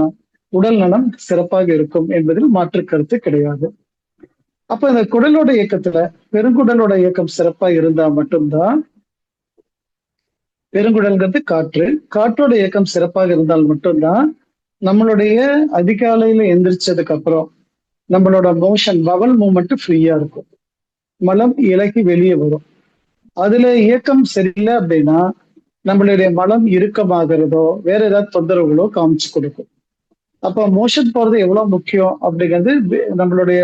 உடல் நலம் சிறப்பாக இருக்கும் என்பதில் மாற்று கருத்து கிடையாது. அப்ப இந்த குடலோட இயக்கத்துல பெருங்குடலோட இயக்கம் சிறப்பா இருந்தா மட்டும்தான், பெருங்குடல்ங்கிறது காற்று, காற்றோட இயக்கம் சிறப்பாக இருந்தால் மட்டும்தான் நம்மளுடைய அதிகாலையில எந்திரிச்சதுக்கு அப்புறம் நம்மளோட மோஷன் பவல் மூவ்மெண்ட் ஃப்ரீயா இருக்கும், மலம் இலக்கி வெளியே வரும். அதுல இயக்கம் சரியில்லை அப்படின்னா நம்மளுடைய மலம் இறுக்கமாகிறதோ வேற ஏதாவது தொந்தரவுகளோ காமிச்சு கொடுக்கும். அப்ப மோஷன் போறது எவ்வளவு முக்கியம் அப்படிங்கிறது நம்மளுடைய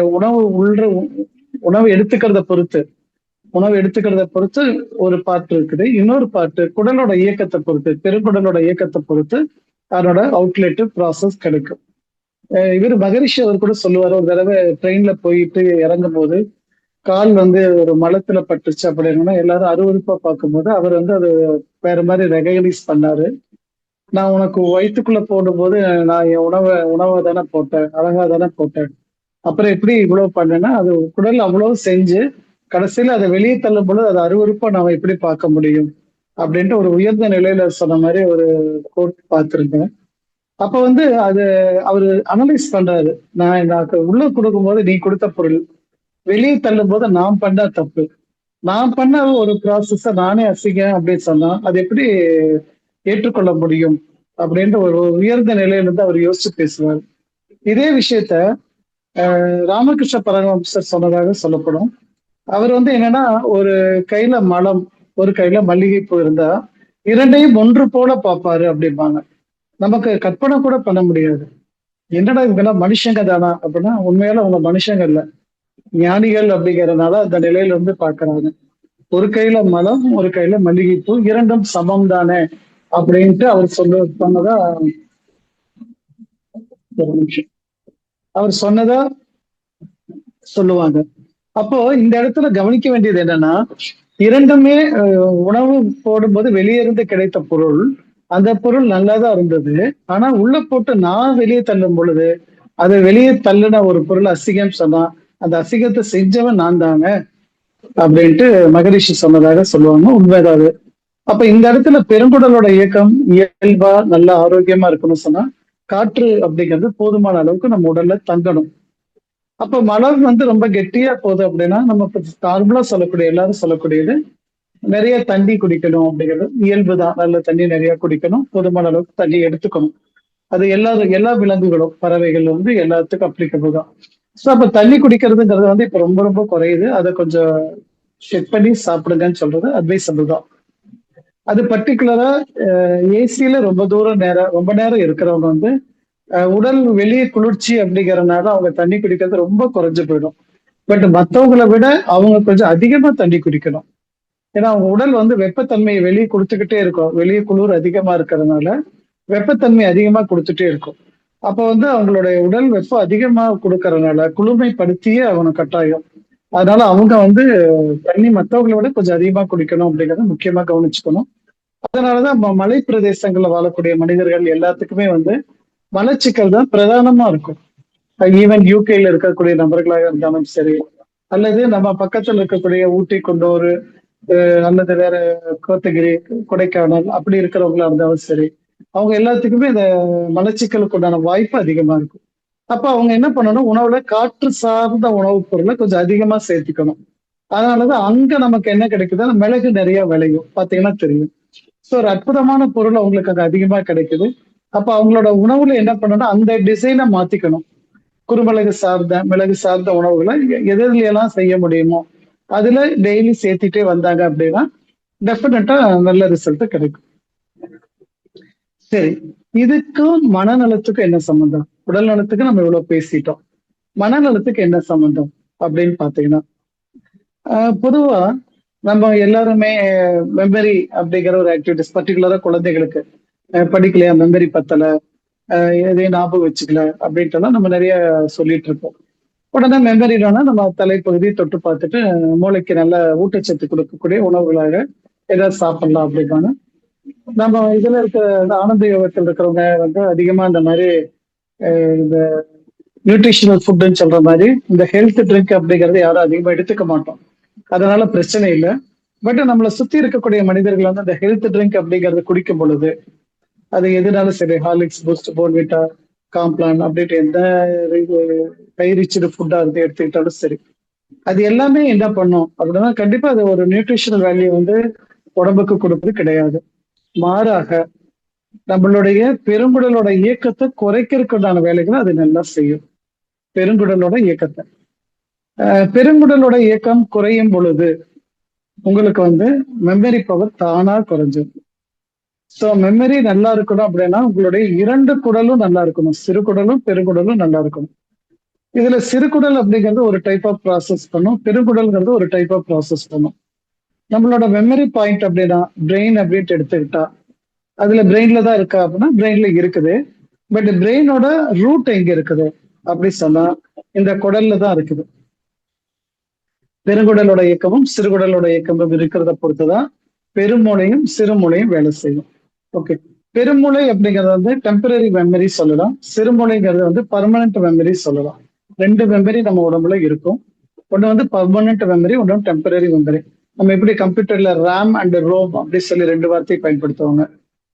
உணவு எடுத்துக்கிறத பொறுத்து ஒரு பாட்டு இருக்குது. இன்னொரு பாட்டு குடலோட இயக்கத்தை பொறுத்து, பெருங்குடலோட இயக்கத்தை பொறுத்து அதனோட அவுட்லெட் ப்ராசஸ் கிடைக்கும். இவர் மகரிஷி அவர் கூட சொல்லுவாரு, ஒரு தடவை ட்ரெயின்ல போயிட்டு இறங்கும் போது கால் வந்து ஒரு மலத்துல பட்டுச்சு அப்படின்னா எல்லாரும் அருவருப்பா பார்க்கும்போது அவர் வந்து அது வேற மாதிரி ரெகனைஸ் பண்ணாரு. நான் உனக்கு வயிற்றுக்குள்ள போடும்போது நான் என் உணவை தானே போட்டேன், அழகா தானே போட்டேன், அப்புறம் எப்படி இவ்வளவு பண்ணேன்னா அது குடல் அவ்வளவு செஞ்சு கடைசியில அதை வெளியே தள்ளும் பொழுது அது அருவருப்பா நாம எப்படி பார்க்க முடியும் அப்படின்ட்டு ஒரு உயர்ந்த நிலையில சொன்ன மாதிரி ஒரு கோட் பார்த்திருந்தேன். அப்ப வந்து அது அவரு அனலைஸ் பண்றாரு, நான் உள்ள கொடுக்கும்போது நீ கொடுத்த பொருள், வெளியே தள்ளும் போது நான் பண்ண தப்பு, நான் பண்ண ஒரு ப்ராசஸ நானே அசிங்க அப்படின்னு சொன்னா அது எப்படி ஏற்றுக்கொள்ள முடியும் அப்படின்ற ஒரு உயர்ந்த நிலையில இருந்து அவர் யோசிச்சு பேசுவார். இதே விஷயத்த ராமகிருஷ்ண பரமஹம்சர் சொன்னதாக சொல்லப்படும். அவர் வந்து என்னன்னா, ஒரு கையில மலம் ஒரு கையில மல்லிகைப்பூ இருந்தா இரண்டையும் ஒன்று போல பார்ப்பாரு அப்படிம்பாங்க. நமக்கு கற்பனை கூட பண்ண முடியாது. என்னடா இவங்கெல்லாம் மனுஷங்க தானா அப்படின்னா உண்மையால அவங்க மனுஷங்க இல்ல, ஞானிகள் அப்படிங்கறதுனால அந்த நிலையில இருந்து பாக்குறாங்க. ஒரு கையில மலம் ஒரு கையில மல்லிகைப்பூ, இரண்டும் சமம் தானே அப்படின்ட்டு அவர் சொன்னதா ஒரு நிமிஷம் அவர் சொன்னதா சொல்லுவாங்க. அப்போ இந்த இடத்துல கவனிக்க வேண்டியது என்னன்னா, இரண்டுமே உணவு போடும்போது வெளியிருந்து கிடைத்த பொருள், அந்த பொருள் நல்லாதான் இருந்தது. ஆனா உள்ள போட்டு நான் வெளியே தள்ளும் பொழுது அதை வெளியே தள்ளுன ஒரு பொருள் அசிங்கம் சொன்னா அந்த அசிங்கத்தை செஞ்சவன் நான் தாங்க அப்படின்ட்டு மகரிஷி சொன்னதாக சொல்லுவாங்க. உண்மைதான். அப்ப இந்த இடத்துல பெருங்குடலோட இயக்கம் இயல்பா நல்ல ஆரோக்கியமா இருக்கணும்னு சொன்னா காற்று அப்படிங்கிறது போதுமான அளவுக்கு நம்ம உடல்ல தங்கணும். அப்ப மலம் வந்து ரொம்ப கெட்டியா போகுது அப்படின்னா நம்ம நார்மலா சொல்லக்கூடிய எல்லாரும் சொல்லக்கூடியது நிறைய தண்ணி குடிக்கணும் அப்படிங்கிறது இயல்புதான். நல்ல தண்ணி நிறைய குடிக்கணும், போதுமான அளவுக்கு தண்ணி எடுத்துக்கணும். அது எல்லா விலங்குகளும் பறவைகள் வந்து எல்லாத்துக்கும் அப்ளிகபிள் தான். ஸோ அப்ப தண்ணி குடிக்கிறதுங்கிறது வந்து இப்ப ரொம்ப ரொம்ப குறையுது. அதை கொஞ்சம் செக் பண்ணி சாப்பிடுங்கன்னு சொல்றது அட்வைசபிள் தான். அது பர்டிகுலரா ஏசியில ரொம்ப நேரம் இருக்கிறவங்க வந்து உடல் வெளியே குளிர்ச்சி அப்படிங்கறதுனால அவங்க தண்ணி குடிக்கிறது ரொம்ப குறைஞ்சு போயிடும். பட் மத்தவங்களை விட அவங்க கொஞ்சம் அதிகமா தண்ணி குடிக்கணும். ஏன்னா அவங்க உடல் வந்து வெப்பத்தன்மையை வெளியே கொடுத்துக்கிட்டே இருக்கும். வெளியே குளிர் அதிகமா இருக்கிறதுனால வெப்பத்தன்மை அதிகமா கொடுத்துட்டே இருக்கும். அப்ப வந்து அவங்களுடைய உடல் வெப்பம் அதிகமா கொடுக்கறதுனால குளுமைப்படுத்தியே அவங்க கட்டாயம். அதனால அவங்க வந்து தண்ணி மத்தவங்களை விட கொஞ்சம் அதிகமா குடிக்கணும் அப்படிங்கறத முக்கியமா கவனிச்சுக்கணும். அதனாலதான் மலை பிரதேசங்கள்ல வாழக்கூடிய மனிதர்கள் எல்லாத்துக்குமே வந்து மலச்சிக்கல் தான் பிரதானமா இருக்கும். ஈவன் யூகேல இருக்கக்கூடிய நபர்களாக இருந்தாலும் சரி, அல்லது நம்ம பக்கத்துல இருக்கக்கூடிய ஊட்டி, குன்னூர், அல்லது வேற கோத்தகிரி, கொடைக்கானல் அப்படி இருக்கிறவங்களா இருந்தாலும் சரி, அவங்க எல்லாத்துக்குமே இந்த மலச்சிக்கலுக்கு உண்டான வாய்ப்பு அதிகமா இருக்கும். அப்ப அவங்க என்ன பண்ணணும், உணவுல காற்று சார்ந்த உணவுப் பொருளை கொஞ்சம் அதிகமா சேர்த்துக்கணும். அதனாலதான் அங்க நமக்கு என்ன கிடைக்குதுன்னா மிளகு நிறைய விளையும், பாத்தீங்கன்னா தெரியும். ஸோ ஒரு அற்புதமான பொருள் அவங்களுக்கு அங்க அதிகமா கிடைக்குது. அப்ப அவங்களோட உணவுல என்ன பண்ணணும், அந்த டிசைனை மாத்திக்கணும். குறுமிளகு சார்ந்த, மிளகு சார்ந்த உணவுகளை எதுல எல்லாம் செய்ய முடியுமோ அதுல டெய்லி சேர்த்துட்டே வந்தாங்க அப்படின்னா டெஃபினட்டா நல்ல ரிசல்ட் கிடைக்கும். சரி, இதுக்கும் மனநலத்துக்கும் என்ன சம்பந்தம்? உடல் நலத்துக்கு நம்ம இவ்வளவு பேசிட்டோம், மனநலத்துக்கு என்ன சம்பந்தம் அப்படின்னு பாத்தீங்கன்னா, பொதுவா நம்ம எல்லாருமே மெமரி அப்படிங்கிற ஒரு ஆக்டிவிட்டிஸ், பர்டிகுலரா குழந்தைகளுக்கு படிக்கலையா, மெமரி பத்தல, எதையும் ஞாபகம் வச்சுக்கல அப்படின்ட்டு நம்ம நிறைய சொல்லிட்டு இருக்கோம். உடனே மெமரினா நம்ம தலைப்பகுதியை தொட்டு பார்த்துட்டு மூளைக்கு நல்ல ஊட்டச்சத்து கொடுக்கக்கூடிய உணவுகளாக ஏதாவது சாப்பிடலாம் அப்படின்னா, நம்ம இதுல இருக்க இந்த ஆனந்த யோகத்தில் இருக்கிறவங்க வந்து அதிகமா இந்த மாதிரி இந்த நியூட்ரிஷனல் ஃபுட்னு சொல்ற மாதிரி இந்த ஹெல்த் ட்ரிங்க் அப்படிங்கறது யாரும் அதிகமா எடுத்துக்க மாட்டோம். அதனால பிரச்சனை இல்லை. பட் நம்மளை சுத்தி இருக்கக்கூடிய மனிதர்கள் வந்து இந்த ஹெல்த் ட்ரிங்க் அப்படிங்கறது குடிக்கும் பொழுது அது எதுனாலும் சரி, ஹார்லிக்ஸ், பூஸ்ட், போர்ன்விட்டா, காம்ப்ளான் அப்படின்ட்டு எந்த ஹை ரிச்டு ஃபுட்டா இருந்து எடுத்துக்கிட்டாலும் சரி, அது எல்லாமே என்ன பண்ணும் அப்படின்னா கண்டிப்பா அது ஒரு நியூட்ரிஷனல் வேல்யூ வந்து உடம்புக்கு கொடுப்பது கிடையாது. மாறாக நம்மளுடைய பெருங்குடலோட இயக்கத்தை குறைக்கிறதுக்கான வேலைகளை அது நல்லா செய்யும். பெருங்குடலோட இயக்கத்தை பெருங்குடலோட இயக்கம் குறையும் பொழுது உங்களுக்கு வந்து மெமரி பவர் தானா குறைஞ்சிடும். ஸோ மெமரி நல்லா இருக்கணும் அப்படின்னா உங்களுடைய 2 குடலும் நல்லா இருக்கணும், சிறுகுடலும் பெருங்குடலும் நல்லா இருக்கணும். இதுல சிறுகுடல் அப்படிங்கிறது ஒரு டைப் ஆஃப் ப்ராசஸ் பண்ணும், பெருங்குடல்ங்கிறது ஒரு டைப் ஆஃப் ப்ராசஸ் பண்ணும். நம்மளோட மெமரி பாயிண்ட் அப்படின்னா பிரெயின் அப்படின்ட்டு எடுத்துக்கிட்டா அதுல பிரெயின்ல தான் இருக்கா அப்படின்னா பிரெயின்ல இருக்குது. பட் பிரெயினோட ரூட் எங்க இருக்குது அப்படி சொன்னா இந்த குடல்ல தான் இருக்குது. பெருங்குடலோட இயக்கமும் சிறுகுடலோட இயக்கமும் இருக்கிறத பொறுத்துதான் பெருமூளையும் சிறுமூளையும் வேலை செய்யும். ஓகே, பெருமூளை அப்படிங்கிறது வந்து டெம்பரரி மெமரி சொல்லலாம், சிறுமூளைங்கிறது வந்து பர்மனன்ட் மெமரி சொல்லலாம். 2 மெமரி நம்ம உடம்புல இருக்கும். ஒண்ணு வந்து பர்மனன்ட் மெமரி, ஒன்று டெம்பரரி மெமரி. நம்ம எப்படி கம்ப்யூட்டர்ல ரேம் அண்ட் ரோம் அப்படி சொல்லி 2 வார்த்தையை பயன்படுத்துவாங்க.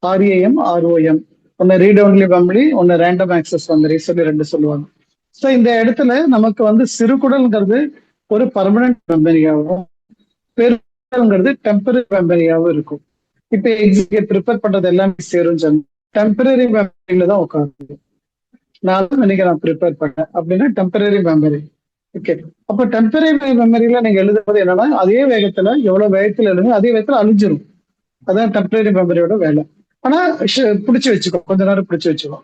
RAM, ROM. ஒன்னு ரீட் ஒன்லி மெமரி, ஒன்னு ரேண்டம் ஆக்சஸ் மெமரி சொல்லி 2 சொல்லுவாங்க. ஸோ இந்த இடத்துல நமக்கு வந்து சிறுகுடல்ங்கிறது ஒரு பர்மனன்ட் மெமரியாகவும் பெருங்குடல்ங்கிறது டெம்பரரி மெமரியாகவும் இருக்கும். இப்ப எக்ஸிக்யூட் ப்ரிப்பேர் பண்றது எல்லாமே சேரும் டெம்பரரி மெமரியில தான் உட்காந்து நான் இன்னைக்கு நான் ப்ரிப்பேர் பண்ணேன் அப்படின்னா டெம்பரரி மெமரி. ஓகே, அப்ப டெம்பரரி மெமரியில நீங்க எழுதும்போது என்னன்னா அதே வேகத்துல எவ்வளவு வேகத்துல எழுதுங்க அதே வேகத்துல அழிஞ்சிரும். அதான் டெம்பரரி மெமரியோட வேலை. ஆனா பிடிச்சு வச்சுக்கோ, கொஞ்ச நேரம் பிடிச்சு வச்சுக்கோ.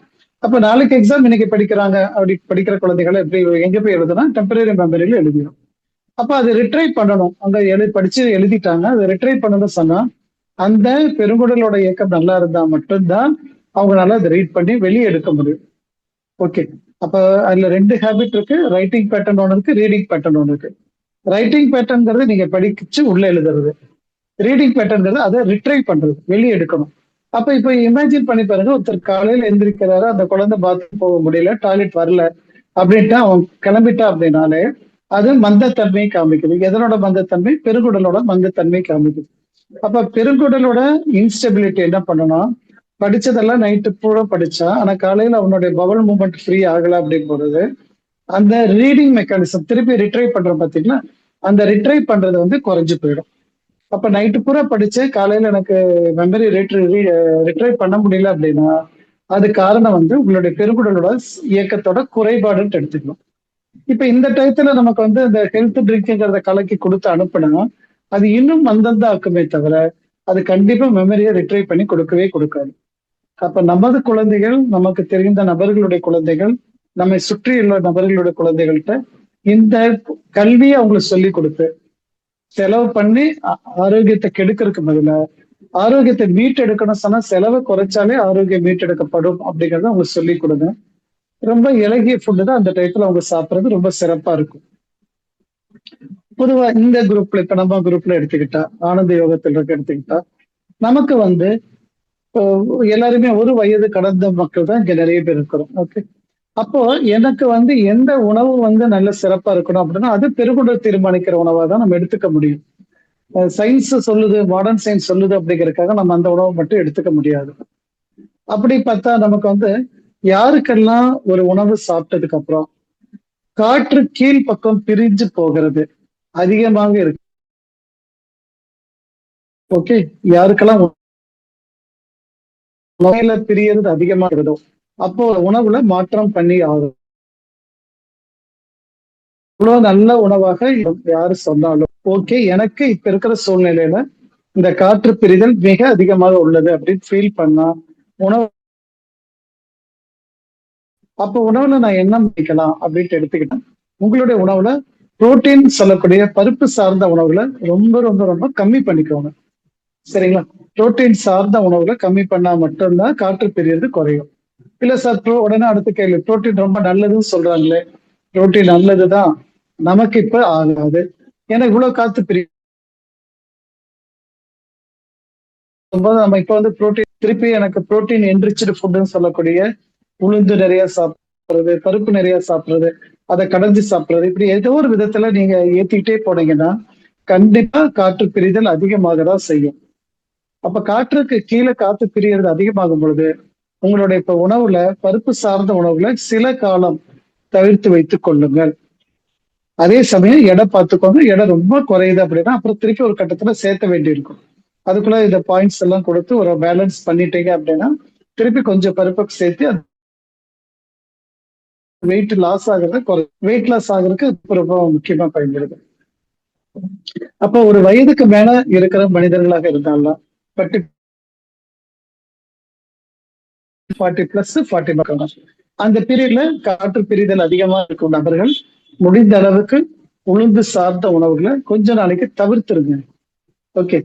அப்ப நாளைக்கு எக்ஸாம் இன்னைக்கு படிக்கிறாங்க, அப்படி படிக்கிற குழந்தைகளை எப்படி எங்க போய் எழுதுனா டெம்பரரி மெமரியில எழுதிடும். அப்ப அது ரிட்ரைவ் பண்ணணும். அங்க படிச்சு எழுதிட்டாங்க, அதை ரிட்ரைவ் பண்ணணும்னு சொன்னா அந்த பெருங்குடலோட இயக்கம் நல்லா இருந்தா மட்டும்தான் அவங்களால அதை ரீட் பண்ணி வெளியே எடுக்க முடியும். ஓகே, அப்ப அதுல 2 ஹேபிட் இருக்கு. ரைட்டிங் பேட்டர்ன் ஒன்று இருக்கு, ரீடிங் பேட்டர்ன் ஒன்று இருக்கு. ரைட்டிங் பேட்டர்ன்ங்கிறது நீங்க படிச்சு உள்ள எழுதுறது, ரீடிங் பேட்டர்ன்ங்கிறது அதை ரிட்ரைவ் பண்றது, வெளியே எடுக்கணும். அப்ப இப்ப இமேஜின் பண்ணி பாருங்க, ஒருத்தர் காலையில எந்திரிக்கிறாரு, அந்த குழந்தை பாத்ரூம் போக முடியல, டாய்லெட் வரல அப்படின்ட்டு அவன் கிளம்பிட்டா அப்படின்னாலே அது மந்தத்தன்மையை காமிக்குது. எதனோட மந்தத்தன்மை? பெருங்குடலோட மந்தத்தன்மை காமிக்குது. அப்ப பெருங்குடலோட இன்ஸ்டெபிலிட்டி என்ன பண்ணணும், படிச்சதெல்லாம் நைட்டு பூரா படிச்சா ஆனா காலையில அவனுடைய பவல் மூவ்மெண்ட் ஃப்ரீ ஆகல அப்படின் பொழுது அந்த ரீடிங் மெக்கானிசம் திருப்பி ரிட்ரைவ் பண்றோம் பாத்தீங்களா, அந்த ரிட்ரைவ் பண்றது வந்து குறைஞ்சு போயிடும். அப்ப நைட்டு பூரா படிச்சு காலையில எனக்கு மெமரி ரிட்ரைவ் பண்ண முடியல அப்படின்னா அது காரணம் வந்து உங்களுடைய பெருங்குடலோட இயக்கத்தோட குறைபாடுன்னு எடுத்துக்கணும். இப்ப இந்த டயத்துல நமக்கு வந்து இந்த ஹெல்த் ட்ரிங்க்ங்கிறத கலக்கி கொடுத்து அனுப்புனா அது இன்னும் மந்தம் ஆக்குமே தவிர அது கண்டிப்பா மெமரியை ரிட்ரைவ் பண்ணி கொடுக்கவே கொடுக்காது. அப்ப நமது குழந்தைகள், நமக்கு தெரிந்த நபர்களுடைய குழந்தைகள், நம்மை சுற்றியுள்ள நபர்களுடைய குழந்தைகள்கிட்ட இந்த கல்வியை அவங்களுக்கு சொல்லி கொடுத்து செலவு பண்ணி ஆரோக்கியத்தை கெடுக்கிறதுக்கு பதிலா ஆரோக்கியத்தை மீட்டெடுக்கணும் சொன்னா செலவை குறைச்சாலே ஆரோக்கியம் மீட்டெடுக்கப்படும் அப்படிங்கறத அவங்களுக்கு சொல்லி கொடுங்க. ரொம்ப இலகிய ஃபுட்டு தான் அந்த டயத்துல அவங்க சாப்பிடுறது ரொம்ப சிறப்பா இருக்கும். பொதுவா இந்த குரூப்ல இப்ப நம்ம குரூப்ல எடுத்துக்கிட்டா, ஆனந்த யோகத்தில் இருக்க எடுத்துக்கிட்டா, நமக்கு வந்து இப்போ எல்லாருமே ஒரு வயது கடந்த மக்கள் தான் இங்க நிறைய பேர் இருக்கிறோம். ஓகே. அப்போ எனக்கு வந்து எந்த உணவு வந்து நல்ல சிறப்பா இருக்கணும் அப்படின்னா அது பெருங்குடல் தீர்மானிக்கிற உணவா தான் நம்ம எடுத்துக்க முடியும். சயின்ஸ் சொல்லுது, மாடர்ன் சயின்ஸ் சொல்லுது அப்படிங்கறதுக்காக நம்ம அந்த உணவை மட்டும் எடுத்துக்க முடியாது. அப்படி பார்த்தா நமக்கு வந்து யாருக்கெல்லாம் ஒரு உணவு சாப்பிட்டதுக்கு அப்புறம் காற்று கீழ் பக்கம் பிரிஞ்சு போகிறது அதிகமாக இருக்கு. ஓகே. யாருக்கெல்லாம் உணவுல பிரியறது அதிகமா இருக்குதோ அப்போ உணவுல மாற்றம் பண்ணி ஆகும். இவ்வளவு நல்ல உணவாக யாரு சொன்னாலும் ஓகே, எனக்கு இப்ப இருக்கிற சூழ்நிலையில இந்த காற்று பிரிதல் மிக அதிகமாக உள்ளது அப்படின்னு ஃபீல் பண்ணா உணவு அப்ப உணவுல நான் என்ன பண்ணிக்கலாம் அப்படின்ட்டு எடுத்துக்கிட்டேன். உங்களுடைய உணவுல புரோட்டீன் சொல்லக்கூடிய பருப்பு சார்ந்த உணவுகளை ரொம்ப ரொம்ப ரொம்ப கம்மி பண்ணிக்கோங்க. சரிங்களா? புரோட்டீன் சார்ந்த உணவுகளை கம்மி பண்ணா மட்டும்தான் காற்று பிரியறது குறையும். இல்ல சார், உடனே அடுத்த கேள்வி, புரோட்டீன் ரொம்ப நல்லதுன்னு சொல்றாங்களே, புரோட்டீன் நல்லதுதான், நமக்கு இப்ப ஆகாது. ஏன்னா இவ்வளவு காத்து பிரியும் போது நம்ம இப்ப வந்து புரோட்டீன் திருப்பி எனக்கு புரோட்டீன் என்ரிச்டு ஃபுட்னு சொல்லக்கூடிய உளுந்து நிறைய சாப்பிடுறது, பருப்பு நிறைய சாப்பிடுறது, அதை கடைஞ்சு சாப்பிடுறது, இப்படி ஏதோ ஒரு விதத்துல நீங்க ஏத்திக்கிட்டே போனீங்கன்னா கண்டிப்பா காற்று பிரிதல் அதிகமாக தான் செய்யும். அப்ப காற்றுக்கு கீழே காத்து பிரியறது அதிகமாகும் பொழுது உங்களுடைய இப்ப உணவுல பருப்பு சார்ந்த உணவுல சில காலம் தவிர்த்து வைத்துக் கொள்ளுங்கள். அதே சமயம் எடை பார்த்துக்கோங்க. எடை ரொம்ப குறையுது அப்படின்னா அப்புறம் திருப்பி ஒரு கட்டத்துல சேர்த்த வேண்டி இருக்கும். அதுக்குள்ள இந்த பாயிண்ட்ஸ் எல்லாம் கொடுத்து ஒரு பேலன்ஸ் பண்ணிட்டீங்க அப்படின்னா திருப்பி கொஞ்சம் பருப்புக்கு சேர்த்து வெயிட் லாஸ் ஆகுறது வெயிட் லாஸ் ஆகுறதுக்கு ரொம்ப முக்கியமா பயன்படுது. அப்ப ஒரு வயதுக்கு மேல இருக்கிற மனிதர்களாக இருந்தாலும் 40 பிளஸ் 40 மக்கள் அந்த பீரியட்ல காற்று பிரிதல் அதிகமா இருக்கும் நபர்கள் முடிந்த அளவுக்கு உளுந்து சார்ந்த உணவுகளை கொஞ்ச நாளைக்கு தவிர்த்துருங்க. ஓகே.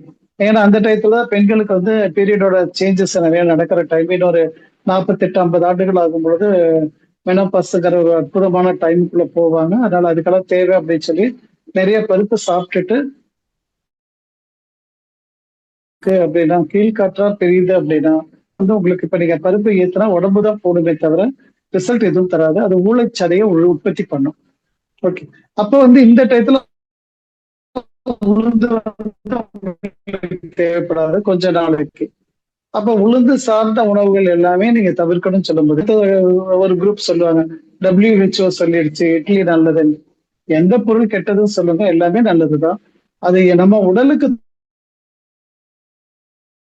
ஏன்னா அந்த டயத்துல பெண்களுக்கு வந்து பீரியடோட சேஞ்சஸ் நிறைய நடக்கிற டைம். இன்னொரு 48 50 ஆண்டுகள் ஆகும் பொழுது மெனோபாஸ்ங்கிற ஒரு அற்புதமான டைமுக்குள்ள போவாங்க. அதனால அதுக்கெல்லாம் தேவை அப்படின்னு சொல்லி நிறைய பருப்பு சாப்பிட்டுட்டு அப்படின்னா கீழ்காற்றா பெரியுது அப்படின்னா வந்து உங்களுக்கு இப்ப நீங்க பருப்பு ஏத்துனா உடம்புதான் போடுமே தவிர ரிசல்ட் எதுவும் தராது. அது ஊளைச்சதையை உற்பத்தி பண்ணும். ஓகே. அப்ப வந்து இந்த டயத்துல உளுந்து தேவைப்படாது கொஞ்ச நாளைக்கு. அப்ப உளுந்து சார்ந்த உணவுகள் எல்லாமே நீங்க தவிர்க்கணும்னு சொல்லும்போது ஒரு குரூப் சொல்லுவாங்க, WHO சொல்லிடுச்சு இட்லி நல்லதுன்னு. எந்த பொருள் கெட்டதுன்னு சொல்லுங்க, எல்லாமே நல்லதுதான். அது நம்ம உடலுக்கு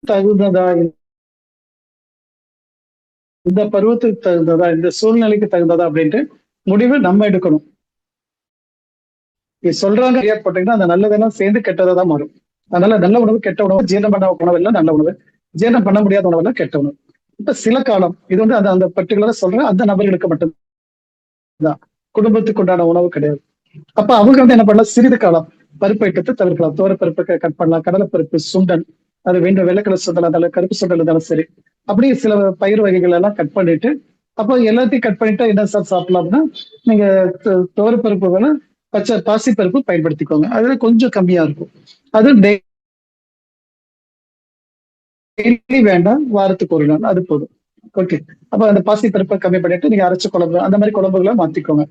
தகுந்ததா, இந்த பருவத்துக்கு தகுந்ததா, இந்த சூழ்நிலைக்கு தகுந்ததா அப்படின்ட்டு முடிவு நம்ம எடுக்கணும். சொல்றாங்க போட்டீங்கன்னா அந்த நல்லதெல்லாம் சேர்ந்து கெட்டதா தான் மாறும். அதனால நல்ல உணவு கெட்ட உணவு, ஜீரணம் பண்ண உணவு எல்லாம் நல்ல உணவு, ஜீரணம் பண்ண முடியாத உணவு எல்லாம் கெட்ட உணவு. இப்ப சில காலம் இது வந்து அந்த அந்த பர்டிகுலரா சொல்றேன், அந்த நபர்களுக்கு மட்டும்தான், குடும்பத்துக்கு உண்டான உணவு கிடையாது. அப்ப அவங்க வந்து என்ன பண்ணலாம், சிறிது காலம் பருப்பு ஐட்டத்தை தவிர்க்கலாம். தோர பருப்பு கட் பண்ணலாம், கடலைப்பருப்பு, சுண்டல், அது வேண்டும் வெள்ளைக்கடலை சுண்டல் இருந்தாலும் கருப்பு சுண்டல் இருந்தாலும் சரி, அப்படியே சில பயிர் வகைகள் எல்லாம் கட் பண்ணிட்டு அப்போ எல்லாத்தையும் கட் பண்ணிட்டு என்ன சார் சாப்பிடலாம்னா நீங்க தோர பருப்புகளை பச்சை பாசி பருப்பு பயன்படுத்திக்கோங்க. அதுல கொஞ்சம் கம்மியா இருக்கும். அது டெய்லி வேண்டாம், வாரத்துக்கு ஒரு நாள் அது போதும். ஓகே. அப்ப அந்த பாசி பருப்பை கம்மி பண்ணிட்டு நீங்க அரைச்ச குழம்பு அந்த மாதிரி குழம்புகளை மாத்திக்கோங்க.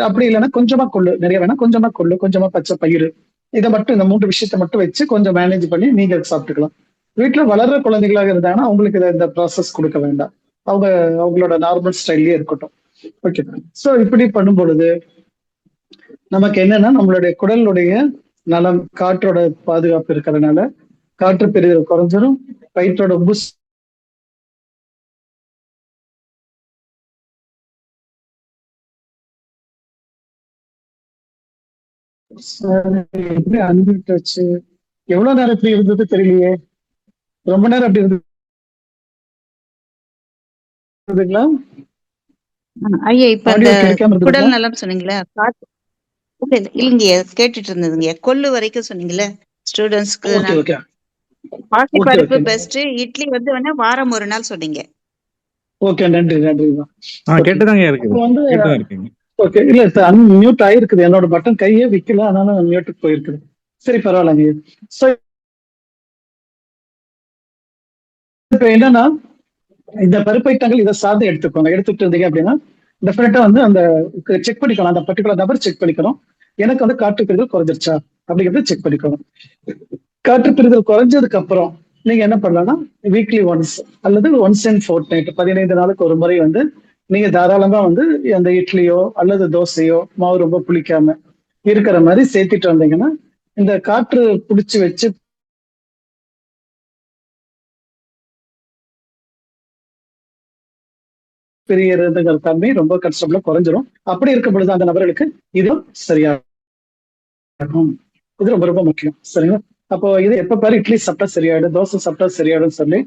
அப்படி இல்லைன்னா கொஞ்சமா கொள்ளு, நிறைய வேணா கொஞ்சமா கொள்ளு, கொஞ்சமா பச்சை பயிறு, இதை மட்டும் இந்த 3 விஷயத்த மட்டும் வச்சு கொஞ்சம் மேனேஜ் பண்ணி நீங்க சாப்பிட்டுக்கலாம். வீட்டுல வளர்ற குழந்தைகளாக இருந்தாங்கன்னா அவங்களுக்கு இந்த ப்ராசஸ் கொடுக்க வேண்டாம். அவங்க அவங்களோட நார்மல் ஸ்டைல்லயே இருக்கட்டும். ஓகே. சோ இப்படி பண்ணும் பொழுது நமக்கு என்னன்னா நம்மளுடைய குடலுடைய நலம், காற்றோட பாதுகாப்பு இருக்கிறதுனால காற்று பெரிதல் குறைஞ்சிரும், வயிற்றோட உபு எப்படி அன்மியூட் ஆச்சு? எவ்வளவு நேரம் இப்படி இருந்தது தெரியலையே. ரொம்ப நேரம் அப்படி இருந்ததுங்களா? ஐயா இப்ப இந்த ஆடியோ கிடைக்காம இருந்ததுங்களா? குடல் நலம் சொன்னீங்களா? இல்லைங்க கேட்டுட்டு இருந்ததுங்க. கொள்ளு வரைக்கும் சொன்னீங்கல்ல ஸ்டூடெண்ட்ஸ்க்கு. ஓகே ஓகே பாசி ஓகே பருப்பு ஓகே பெஸ்ட். இட்லி வந்து வேணா வாரம் ஒரு நாள் சொன்னீங்க. ஓகே நன்றி நன்றிமா. கேட்டுதாங்க இருக்குது. அப்போ வந்து கேட்டுதான் இருக்கீங்க. ஓகே இல்ல சார் அன்மியூட் ஆயிருக்குது. என்னோட பட்டன் கையே விக்கல, அதனால மியூட்டுக்கு போயிருக்குது. சரி பரவாயில்லைங்க. ஸோ இப்ப என்னன்னா இந்த பருப்பைட்டங்கள் இதை சார்ந்து எடுத்துக்கோங்க. எடுத்துட்டு இருந்தீங்க அப்படின்னா டெஃபினட்டா வந்து அந்த செக் பண்ணிக்கலாம். அந்த பர்டிகுலர் நபர் செக் பண்ணிக்கணும். எனக்கு வந்து காற்று பெறுதல் குறைஞ்சிருச்சா அப்படிங்கறத செக் பண்ணிக்கணும். காற்று பெறுதல் குறைஞ்சதுக்கு அப்புறம் நீங்க என்ன பண்ணலாம்னா வீக்லி ஒன்ஸ் அல்லது ஒன்ஸ் அண்ட் ஃபோர்ட் நைட் 15 நாளுக்கு ஒரு முறை வந்து நீங்க தாராளமா வந்து அந்த இட்லியோ அல்லது தோசையோ மாவு ரொம்ப புளிக்காம இருக்கிற மாதிரி சேர்த்துட்டு வந்தீங்கன்னா இந்த காற்று பிடிச்சி வச்சு பெரியதுங்கிற தன்மை ரொம்ப கன்ஸ்டபிளா குறைஞ்சிரும். அப்படி இருக்கும் பொழுது அந்த நபர்களுக்கு இதுவும் சரியாகும். இது ரொம்ப ரொம்ப முக்கியம். சரிங்களா? அப்போ இது எப்ப பாரு இட்லி சாப்பிட்டா சரியாயிடும், தோசை சாப்பிட்டா சரியாயிடும் சொல்லி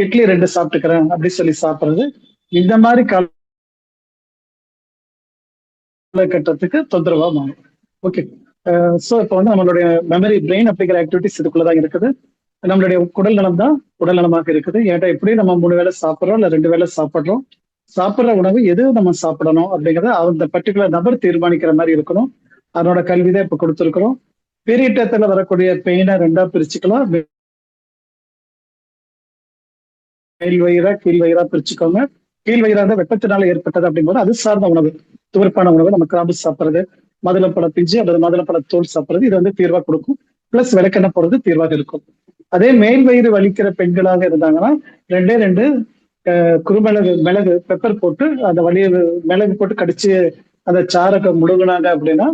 இட்லி 2 சாப்பிட்டுக்கிறேன் அப்படி சொல்லி சாப்பிடுறது இந்த மாதிரி காலகட்டத்துக்கு தொந்தரவா மாறும். ஓகே. ஸோ இப்போ வந்து நம்மளுடைய மெமரி பிரெயின் அப்படிங்கிற ஆக்டிவிட்டிஸ் இதுக்குள்ளதான் இருக்குது. நம்மளுடைய குடல் நலம் தான் உடல் நலமாக இருக்குது. ஏன்டா எப்படி நம்ம 3 வேளை சாப்பிட்றோம் இல்ல 2 வேளை சாப்பிட்றோம், சாப்பிட்ற உணவு எது நம்ம சாப்பிடணும் அப்படிங்கிறத அந்த பர்டிகுலர் நபர் தீர்மானிக்கிற மாதிரி இருக்கணும். அதனோட கல்விதான் இப்ப கொடுத்துருக்கிறோம். பீரியட்டத்துல வரக்கூடிய பெயினை 2ஆ பிரிச்சுக்கலாம். மேல் வயிறா கீழ் வயிறா பிரிச்சுக்கோங்க. கீழ் வயிறா இருந்தா வெப்பத்தினால ஏற்பட்டது அப்படிங்கும்போது அது சார்ந்த உணவு, துவர்ப்பான உணவு, நம்ம கிராம்பு சாப்பிடுறது, மாதுளப்பழ பிஞ்சு அல்லது மாதுளப்பழ தோல் சாப்பிடுறது இது வந்து தீர்வா கொடுக்கும். பிளஸ் விளக்கெண்ணெய் போடுறது தீர்வாக இருக்கும். அதே மேல் வயிறு வலிக்கிற பெண்களாக இருந்தாங்கன்னா 2 குறுமிளகு மிளகு பெப்பர் போட்டு அந்த வலிய மிளகு போட்டு கடிச்சு அந்த சாரத்தை முழுங்கினாங்க அப்படின்னா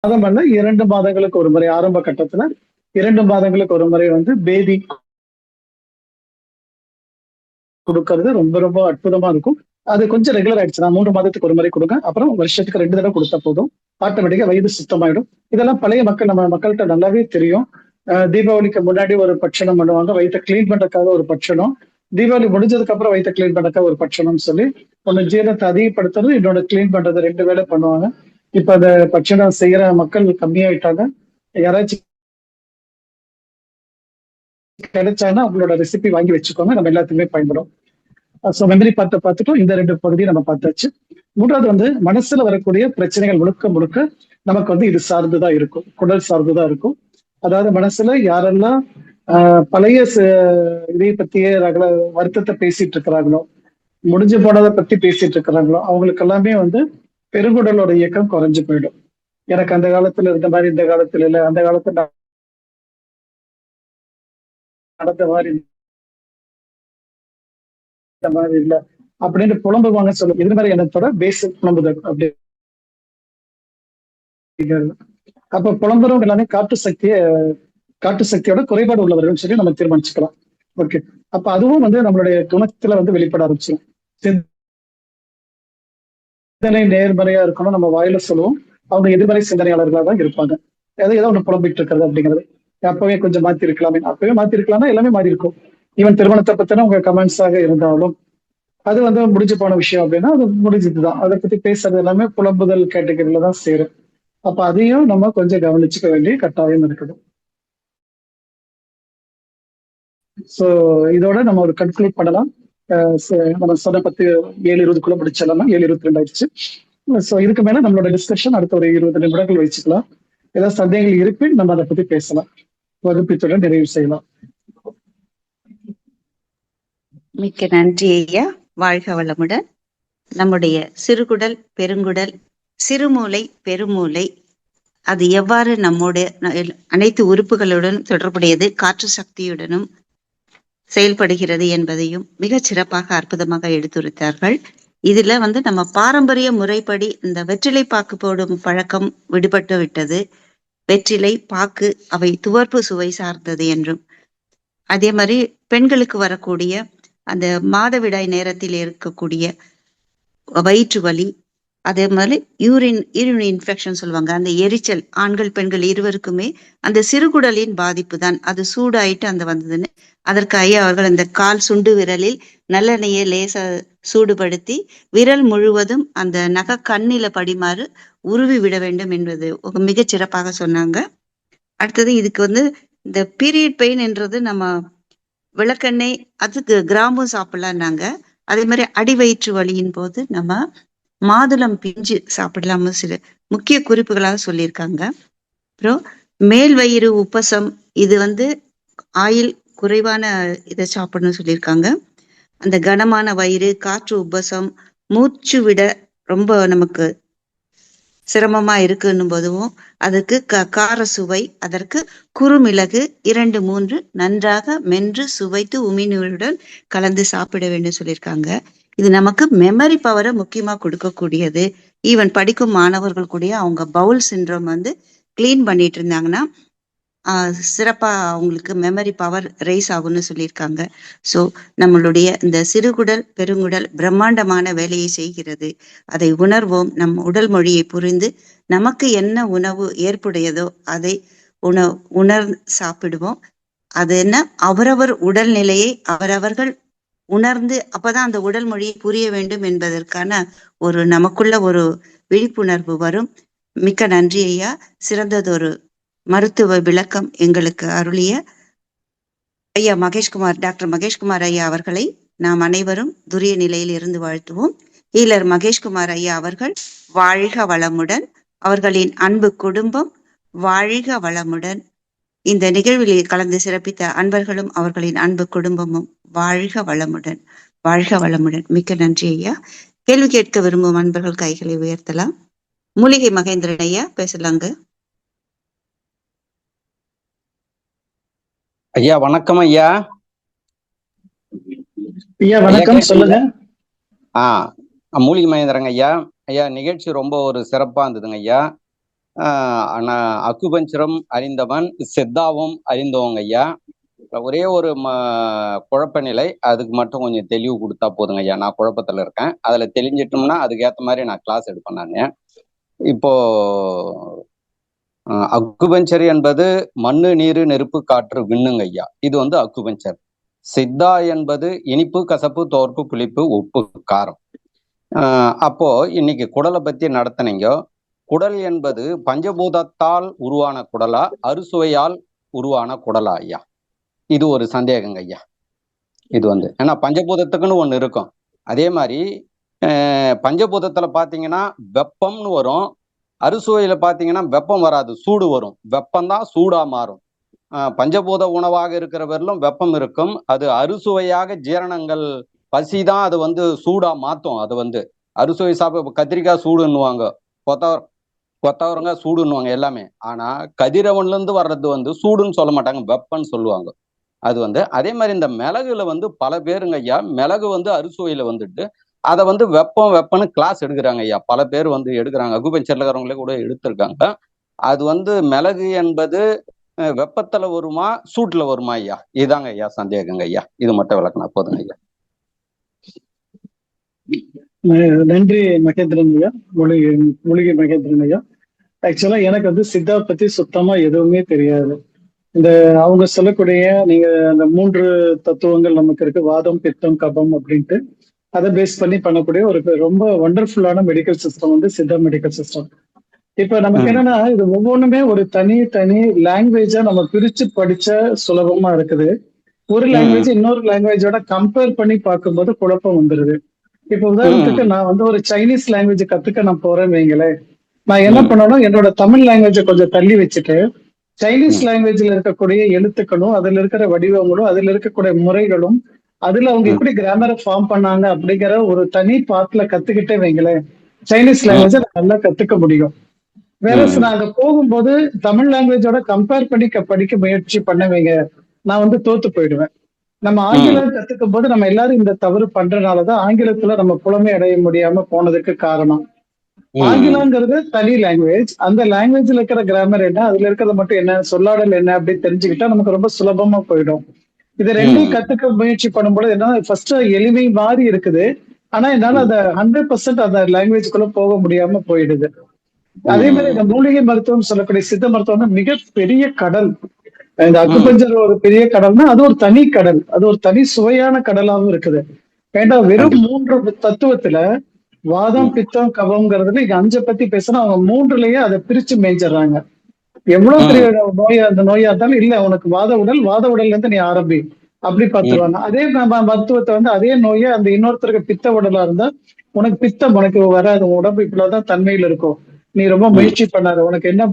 மாதம் அல்ல 2 மாதங்களுக்கு ஒரு முறை, ஆரம்ப கட்டத்துல 2 மாதங்களுக்கு ஒரு முறை வந்து பேதி கொடுக்கறது ரொம்ப ரொம்ப அற்புதமா இருக்கும். அது கொஞ்சம் ரெகுலர் ஆயிடுச்சுன்னா 3 மாதத்துக்கு ஒரு முறை கொடுங்க. அப்புறம் வருஷத்துக்கு 2 தடவை கொடுத்தா போதும். ஆட்டோமேட்டிக்கா வயது சுத்தமாயிடும். இதெல்லாம் பழைய மக்கள் நம்ம மக்கள்கிட்ட நல்லாவே தெரியும். தீபாவளிக்கு முன்னாடி ஒரு பட்சணம் பண்ணுவாங்க, வயிற்ற கிளீன் பண்றதுக்காக ஒரு பட்சணம். தீபாவளி முடிஞ்சதுக்கு அப்புறம் வயிற்ற கிளீன் பண்றதுக்காக ஒரு பட்சணம்னு சொல்லி ஒன்னு ஜீரணத்தை அதிகப்படுத்துறது, இன்னொன்னு கிளீன் பண்றது 2 வேளை பண்ணுவாங்க. இப்ப அந்த பட்சணம் செய்யற மக்கள் கம்மியாயிட்டாங்க. யாராச்சும் கிடைச்சாங்கன்னா அவங்களோட ரெசிபி வாங்கி வச்சுக்கோங்க, நம்ம எல்லாத்துக்குமே பயன்படும். ஸோ மெமரி பார்த்துட்டோம். இந்த 2 பகுதியை நம்ம பார்த்தாச்சு. 3வது வந்து மனசுல வரக்கூடிய பிரச்சனைகள் முழுக்க முழுக்க நமக்கு வந்து இது சார்ந்துதான் இருக்கும், குடல் சார்ந்துதான் இருக்கும். அதாவது மனசுல யாரெல்லாம் பழைய இதை பத்தியே வருத்தத்தை பேசிட்டு இருக்கிறாங்களோ, முடிஞ்சு போனதை பத்தி பேசிட்டு இருக்கிறாங்களோ அவங்களுக்கு எல்லாமே வந்து பெருங்குடலோட இயக்கம் குறைஞ்சு போயிடும். எனக்கு அந்த காலத்துல இருந்த மாதிரி இந்த காலத்துல இல்லை, அந்த காலத்துல நடந்த மாதிரி இந்த மாதிரி இல்லை அப்படின்னு புலம்புவாங்க சொல்லும். இது மாதிரி எண்ணத்தோட பேசிக் புலம்புதல் அப்படி. அப்ப புலம்புறவங்க எல்லாமே காட்டு சக்தியோட குறைபாடு உள்ளவர்கள் சொல்லி நம்ம தீர்மானிச்சுக்கலாம். ஓகே. அப்ப அதுவும் வந்து நம்மளுடைய குணத்துல வந்து வெளிப்பட ஆரம்பிச்சிடும். சிந்தனை நேர்மறையா இருக்கணும், நம்ம வாயில சொல்லுவோம். அவங்க எதிர்மறை சிந்தனையாளர்களாக தான் இருப்பாங்க. ஏதோ ஒண்ணு புலம்பிட்டு இருக்கிறது அப்படிங்கிறது அப்பவே கொஞ்சம் மாத்தி இருக்கலாமே, அப்பவே மாத்தி இருக்கலாம்னா எல்லாமே மாறி இருக்கும். ஈவன் திருமணத்தை பத்தின உங்க கமெண்ட்ஸாக இருந்தாலும் அது வந்து முடிஞ்சு போன விஷயம் அப்படின்னா அது முடிஞ்சதுதான். அதை பத்தி பேசுறது எல்லாமே புலம்புதல் கேட்டகரியில தான் சேரும். அப்ப அதையும் நம்ம கொஞ்சம் கவனிச்சுக்க வேண்டிய கட்டாயம் இருக்குது. சோ இதோட நம்ம ஒரு கன்க்ளூட் பண்ணலாம். நம்ம சொன்ன 7:20 முடிச்சிடலாமா? 7:22 ஆயிடுச்சு. சோ இதுக்கு மேல நம்மளோட டிஸ்கஷன் அடுத்த ஒரு 20 நிமிடங்கள் வச்சுக்கலாம். ஏதாவது சந்தேகங்கள் இருக்கு நம்ம அதை பத்தி பேசலாம். வகுப்பித்துடன் நிறைவு செய்யலாம். மிக்க நன்றி ஐயா. வாழ்க வளமுடன். நம்முடைய சிறுகுடல், பெருங்குடல், சிறுமூளை, பெருமூளை அது எவ்வாறு நம்முடைய அனைத்து உறுப்புகளுடன் தொடர்புடையது, காற்று சக்தியுடனும் செயல்படுகிறது என்பதையும் மிகச் சிறப்பாக அற்புதமாக எடுத்துரைத்தார்கள். இதுல வந்து நம்ம பாரம்பரிய முறைப்படி இந்த வெற்றிலை பாக்கு போடும் பழக்கம் விடுபட்டு விட்டது. வெற்றிலை பாக்கு அவை துவர்ப்பு சுவை சார்ந்தது என்றும், அதே மாதிரி பெண்களுக்கு வரக்கூடிய அந்த மாதவிடாய் நேரத்தில் இருக்கக்கூடிய வயிற்று வலி, அதே மாதிரி யூரின் இன்ஃபெக்ஷன் சொல்லுவாங்க, அந்த எரிச்சல், ஆண்கள் பெண்கள் இருவருக்குமே அந்த சிறுகுடலின் பாதிப்பு தான், அது சூடாயிட்டு அந்த வந்ததுன்னு. அதற்கு ஐயா அவர்கள் அந்த கால் சுண்டு விரலில் நல்லெண்ணெயை லேசா சூடுபடுத்தி விரல் முழுவதும் அந்த நகை கண்ணில படிமாறு உருவி விட வேண்டும் என்பது மிகச் சிறப்பாக சொன்னாங்க. அடுத்தது இதுக்கு வந்து இந்த பீரியட் பெயின் என்றது நம்ம விளக்கெண்ணெய், அதுக்கு கிராம்பும் சாப்பிடலாம்னாங்க. அதே மாதிரி அடி வயிற்று வலியின் போது நம்ம மாதுளம் பிஞ்சு சாப்பிடலாம்னு சில முக்கிய குறிப்புகளாக சொல்லியிருக்காங்க. அப்புறம் மேல் வயிறு உப்பசம், இது வந்து ஆயில் குறைவான இதை சாப்பிடணும்னு சொல்லியிருக்காங்க. அந்த கனமான வயிறு, காற்று உப்பசம், மூச்சு விட ரொம்ப நமக்கு சிரமமா இருக்குன்னும் போதும் அதுக்கு கார சுவை, அதற்கு குறுமிளகு 2-3 நன்றாக மென்று சுவைத்து உமிழ்நீருடன் கலந்து சாப்பிட வேண்டும் சொல்லியிருக்காங்க. இது நமக்கு மெமரி பவரை முக்கியமா கொடுக்கக்கூடியது. ஈவன் படிக்கும் மாணவர்கள் கூட அவங்க பவுல் சிண்ட்ரோம் வந்து கிளீன் பண்ணிட்டு இருந்தாங்கன்னா சிறப்பா அவங்களுக்கு மெமரி பவர் ரைஸ் ஆகும்னு சொல்லியிருக்காங்க. ஸோ நம்மளுடைய இந்த சிறுகுடல் பெருங்குடல் பிரம்மாண்டமான வேலையை செய்கிறது. அதை உணர்வோம். நம் உடல் மொழியை புரிந்து நமக்கு என்ன உணவு ஏற்புடையதோ அதை உணர் சாப்பிடுவோம். அது என்ன, அவரவர் உடல்நிலையை அவரவர்கள் உணர்ந்து, அப்பதான் அந்த உடல் மொழியை புரிய வேண்டும் என்பதற்கான ஒரு நமக்குள்ள ஒரு விழிப்புணர்வு வரும். மிக்க நன்றி ஐயா. சிறந்ததொரு மருத்துவ விளக்கம் எங்களுக்கு அருளிய ஐயா மகேஷ்குமார், டாக்டர் மகேஷ்குமார் ஐயா அவர்களை நாம் அனைவரும் துரிய நிலையில் இருந்து வாழ்த்துவோம். ஹீலர் மகேஷ்குமார் ஐயா அவர்கள் வாழ்க வளமுடன், அவர்களின் அன்பு குடும்பம் வாழ்க வளமுடன். இந்த நிகழ்வில் கலந்து சிறப்பித்த அன்பர்களும் அவர்களின் அன்பு குடும்பமும் வாழ்க வளமுடன், வாழ்க வளமுடன். மிக்க நன்றி ஐயா. கேள்வி கேட்க விரும்பும் அன்பர்கள் கைகளை உயர்த்தலாம். மூலிகை மகேந்திரன் ஐயா பேசலாங்க. ஐயா வணக்கம் ஐயா. ஐயா வணக்கம், சொல்லுங்க. மூலிகை மகேந்திரங்க ஐயா. ஐயா நிகழ்ச்சி ரொம்ப ஒரு சிறப்பா இருந்ததுங்க ஐயா. நான் அக்குபஞ்சரம் அறிந்தவன், சித்தாவும் அறிந்தவங்க ஐயா. ஒரே ஒரு குழப்ப நிலை, அதுக்கு மட்டும் கொஞ்சம் தெளிவு கொடுத்தா போதுங்க ஐயா. நான் குழப்பத்துல இருக்கேன், அதுல தெளிஞ்சிட்டோம்னா அதுக்கேற்ற மாதிரி நான் கிளாஸ் எடுப்பேன். நான் இப்போ அக்குபஞ்சர் என்பது மண்ணு நீரு நெருப்பு காற்று விண்ணுங்க ஐயா. இது வந்து அக்குபஞ்சர். சித்தா என்பது இனிப்பு கசப்பு தோற்பு புளிப்பு உப்பு காரம். அப்போ இன்னைக்கு குடலை பத்தி நடத்தினீங்க. குடல் என்பது பஞ்சபூதத்தால் உருவான குடலா, அறுசுவையால் உருவான குடலா ஐயா? இது ஒரு சந்தேகங்க ஐயா. இது வந்து ஏன்னா பஞ்சபூதத்துக்குன்னு ஒண்ணு இருக்கும். அதே மாதிரி பஞ்சபூதத்துல பாத்தீங்கன்னா வெப்பம்னு வரும், அறுசுவையில பாத்தீங்கன்னா வெப்பம் வராது, சூடு வரும். வெப்பம்தான் சூடா மாறும். பஞ்சபூத உணவாக இருக்கிறவரிலும் வெப்பம் இருக்கும். அது அறுசுவையாக ஜீரணங்கள், பசிதான் அது வந்து சூடா மாத்தும். அது வந்து அறுசுவை சாப்பிட கத்திரிக்காய் சூடுன்னுவாங்க, கொத்தவரங்காய் சூடுன்னுவாங்க எல்லாமே. ஆனா கதிரவன்ல இருந்து வர்றது வந்து சூடுன்னு சொல்ல மாட்டாங்க, வெப்பம்னு சொல்லுவாங்க. அது வந்து அதே மாதிரி இந்த மிளகுல வந்து பல பேருங்க ஐயா, மிளகு வந்து அறுசுவையில வந்துட்டு அதை வந்து வெப்பம்னு கிளாஸ் எடுக்கிறாங்க ஐயா. பல பேர் வந்து எடுக்கிறாங்க, அக்குபஞ்சர்ல இருக்கிறவங்களே கூட எடுத்திருக்காங்க. அது வந்து மிளகு என்பது வெப்பத்துல வருமா சூட்டுல வருமா ஐயா? இதுதாங்க ஐயா சந்தேகங்க ஐயா. இது மட்டும் விளக்குனா போதுங்க ஐயா. நன்றி மகேந்திரன் ஐயா, மூலிகை மகேந்திரன் ஐயா. ஆக்சுவலா எனக்கு வந்து சித்தா பத்தி சுத்தமா எதுவுமே தெரியாது. இந்த அவங்க சொல்லக்கூடிய நீங்க அந்த 3 தத்துவங்கள் நமக்கு இருக்கு, வாதம் பித்தம் கபம் அப்படின்ட்டு, அதை பேஸ் பண்ணி பண்ணக்கூடிய ஒரு ரொம்ப ஒண்டர்ஃபுல்லான மெடிக்கல் சிஸ்டம் வந்து சித்தா மெடிக்கல் சிஸ்டம். இப்ப நமக்கு என்னன்னா, இது ஒவ்வொன்றுமே ஒரு தனி லாங்குவேஜா நம்ம பிரிச்சு படிச்சா சுலபமா இருக்குது. ஒரு லாங்குவேஜ் இன்னொரு லாங்குவேஜோட கம்பேர் பண்ணி பார்க்கும்போது குழப்பம் வந்துருது. இப்ப உதாரணத்துக்கு நான் வந்து ஒரு சைனீஸ் லாங்குவேஜ் கத்துக்க நான் போறேன்னு வைங்களேன், நான் என்ன பண்ணணும், என்னோட தமிழ் லாங்குவேஜை கொஞ்சம் தள்ளி வச்சுட்டு சைனீஸ் லாங்குவேஜ்ல இருக்கக்கூடிய எழுத்துக்களும், அதுல இருக்கிற வடிவங்களும், அதுல இருக்கக்கூடிய முறைகளும், அதுல அவங்க எப்படி கிராமரை ஃபார்ம் பண்ணாங்க அப்படிங்கிற ஒரு தனி பாத்துல கத்துக்கிட்டே வைங்களேன், சைனீஸ் லாங்குவேஜை நல்லா கத்துக்க முடியும். வேற நான் அங்க போகும்போது தமிழ் லாங்குவேஜோட கம்பேர் பண்ணி படிக்க முயற்சி பண்ண வைங்க, நான் வந்து தோத்து போயிடுவேன். நம்ம ஆங்கிலம் கத்துக்கும் போது நம்ம எல்லாரும் இந்த தவறு பண்றதுனாலதான் ஆங்கிலத்துல நம்ம புலமை அடைய முடியாம போனதுக்கு காரணம். ஆங்கிலங்கிறது தனி லாங்குவேஜ். அந்த லாங்குவேஜ்ல இருக்கிற கிராமர் என்ன, அதுல இருக்கிறது மட்டும் என்ன, சொல்லாடல் என்ன அப்படின்னு தெரிஞ்சுக்கிட்டா நமக்கு ரொம்ப சுலபமா போயிடும். இது ரெண்டையும் கத்துக்க முயற்சி பண்ணும்போது என்னன்னா, ஃபர்ஸ்ட் எளிமை மாதிரி இருக்குது. ஆனா என்னால அந்த 100% அந்த லாங்குவேஜ்குள்ள போக முடியாம போயிடுது. அதே மாதிரி இந்த மூலிகை மருத்துவம் சொல்லக்கூடிய சித்த மருத்துவம் மிகப்பெரிய கடல். இந்த அக்குபஞ்சர் ஒரு பெரிய கடல்னா அது ஒரு தனி கடல், அது ஒரு தனி சுவையான கடலாவும் இருக்குது. ஏன்னா வெறும் 3 தத்துவத்துல வாதம், பித்தம், கபம்ங்கிறதுல இங்க 5 பத்தி பேசினா அவங்க 3லயே அதை பிரிச்சு மேய்ஞ்சிடறாங்க. எவ்வளவு பெரிய அந்த நோயா இருந்தாலும் இல்ல உனக்கு வாத உடல்ல இருந்து நீ ஆரம்பி அப்படி பார்த்துருவாங்க. அதே மருத்துவத்தை அதே நோயை அந்த இன்னொருத்தருக்கு பித்த உடலா இருந்தா உனக்கு பித்தம் உனக்கு வராது, உடம்பு இவ்வளவுதான் தன்மையில இருக்கும், நீ ரொம்ப முயற்சி பண்ணாத, உனக்கு என்ன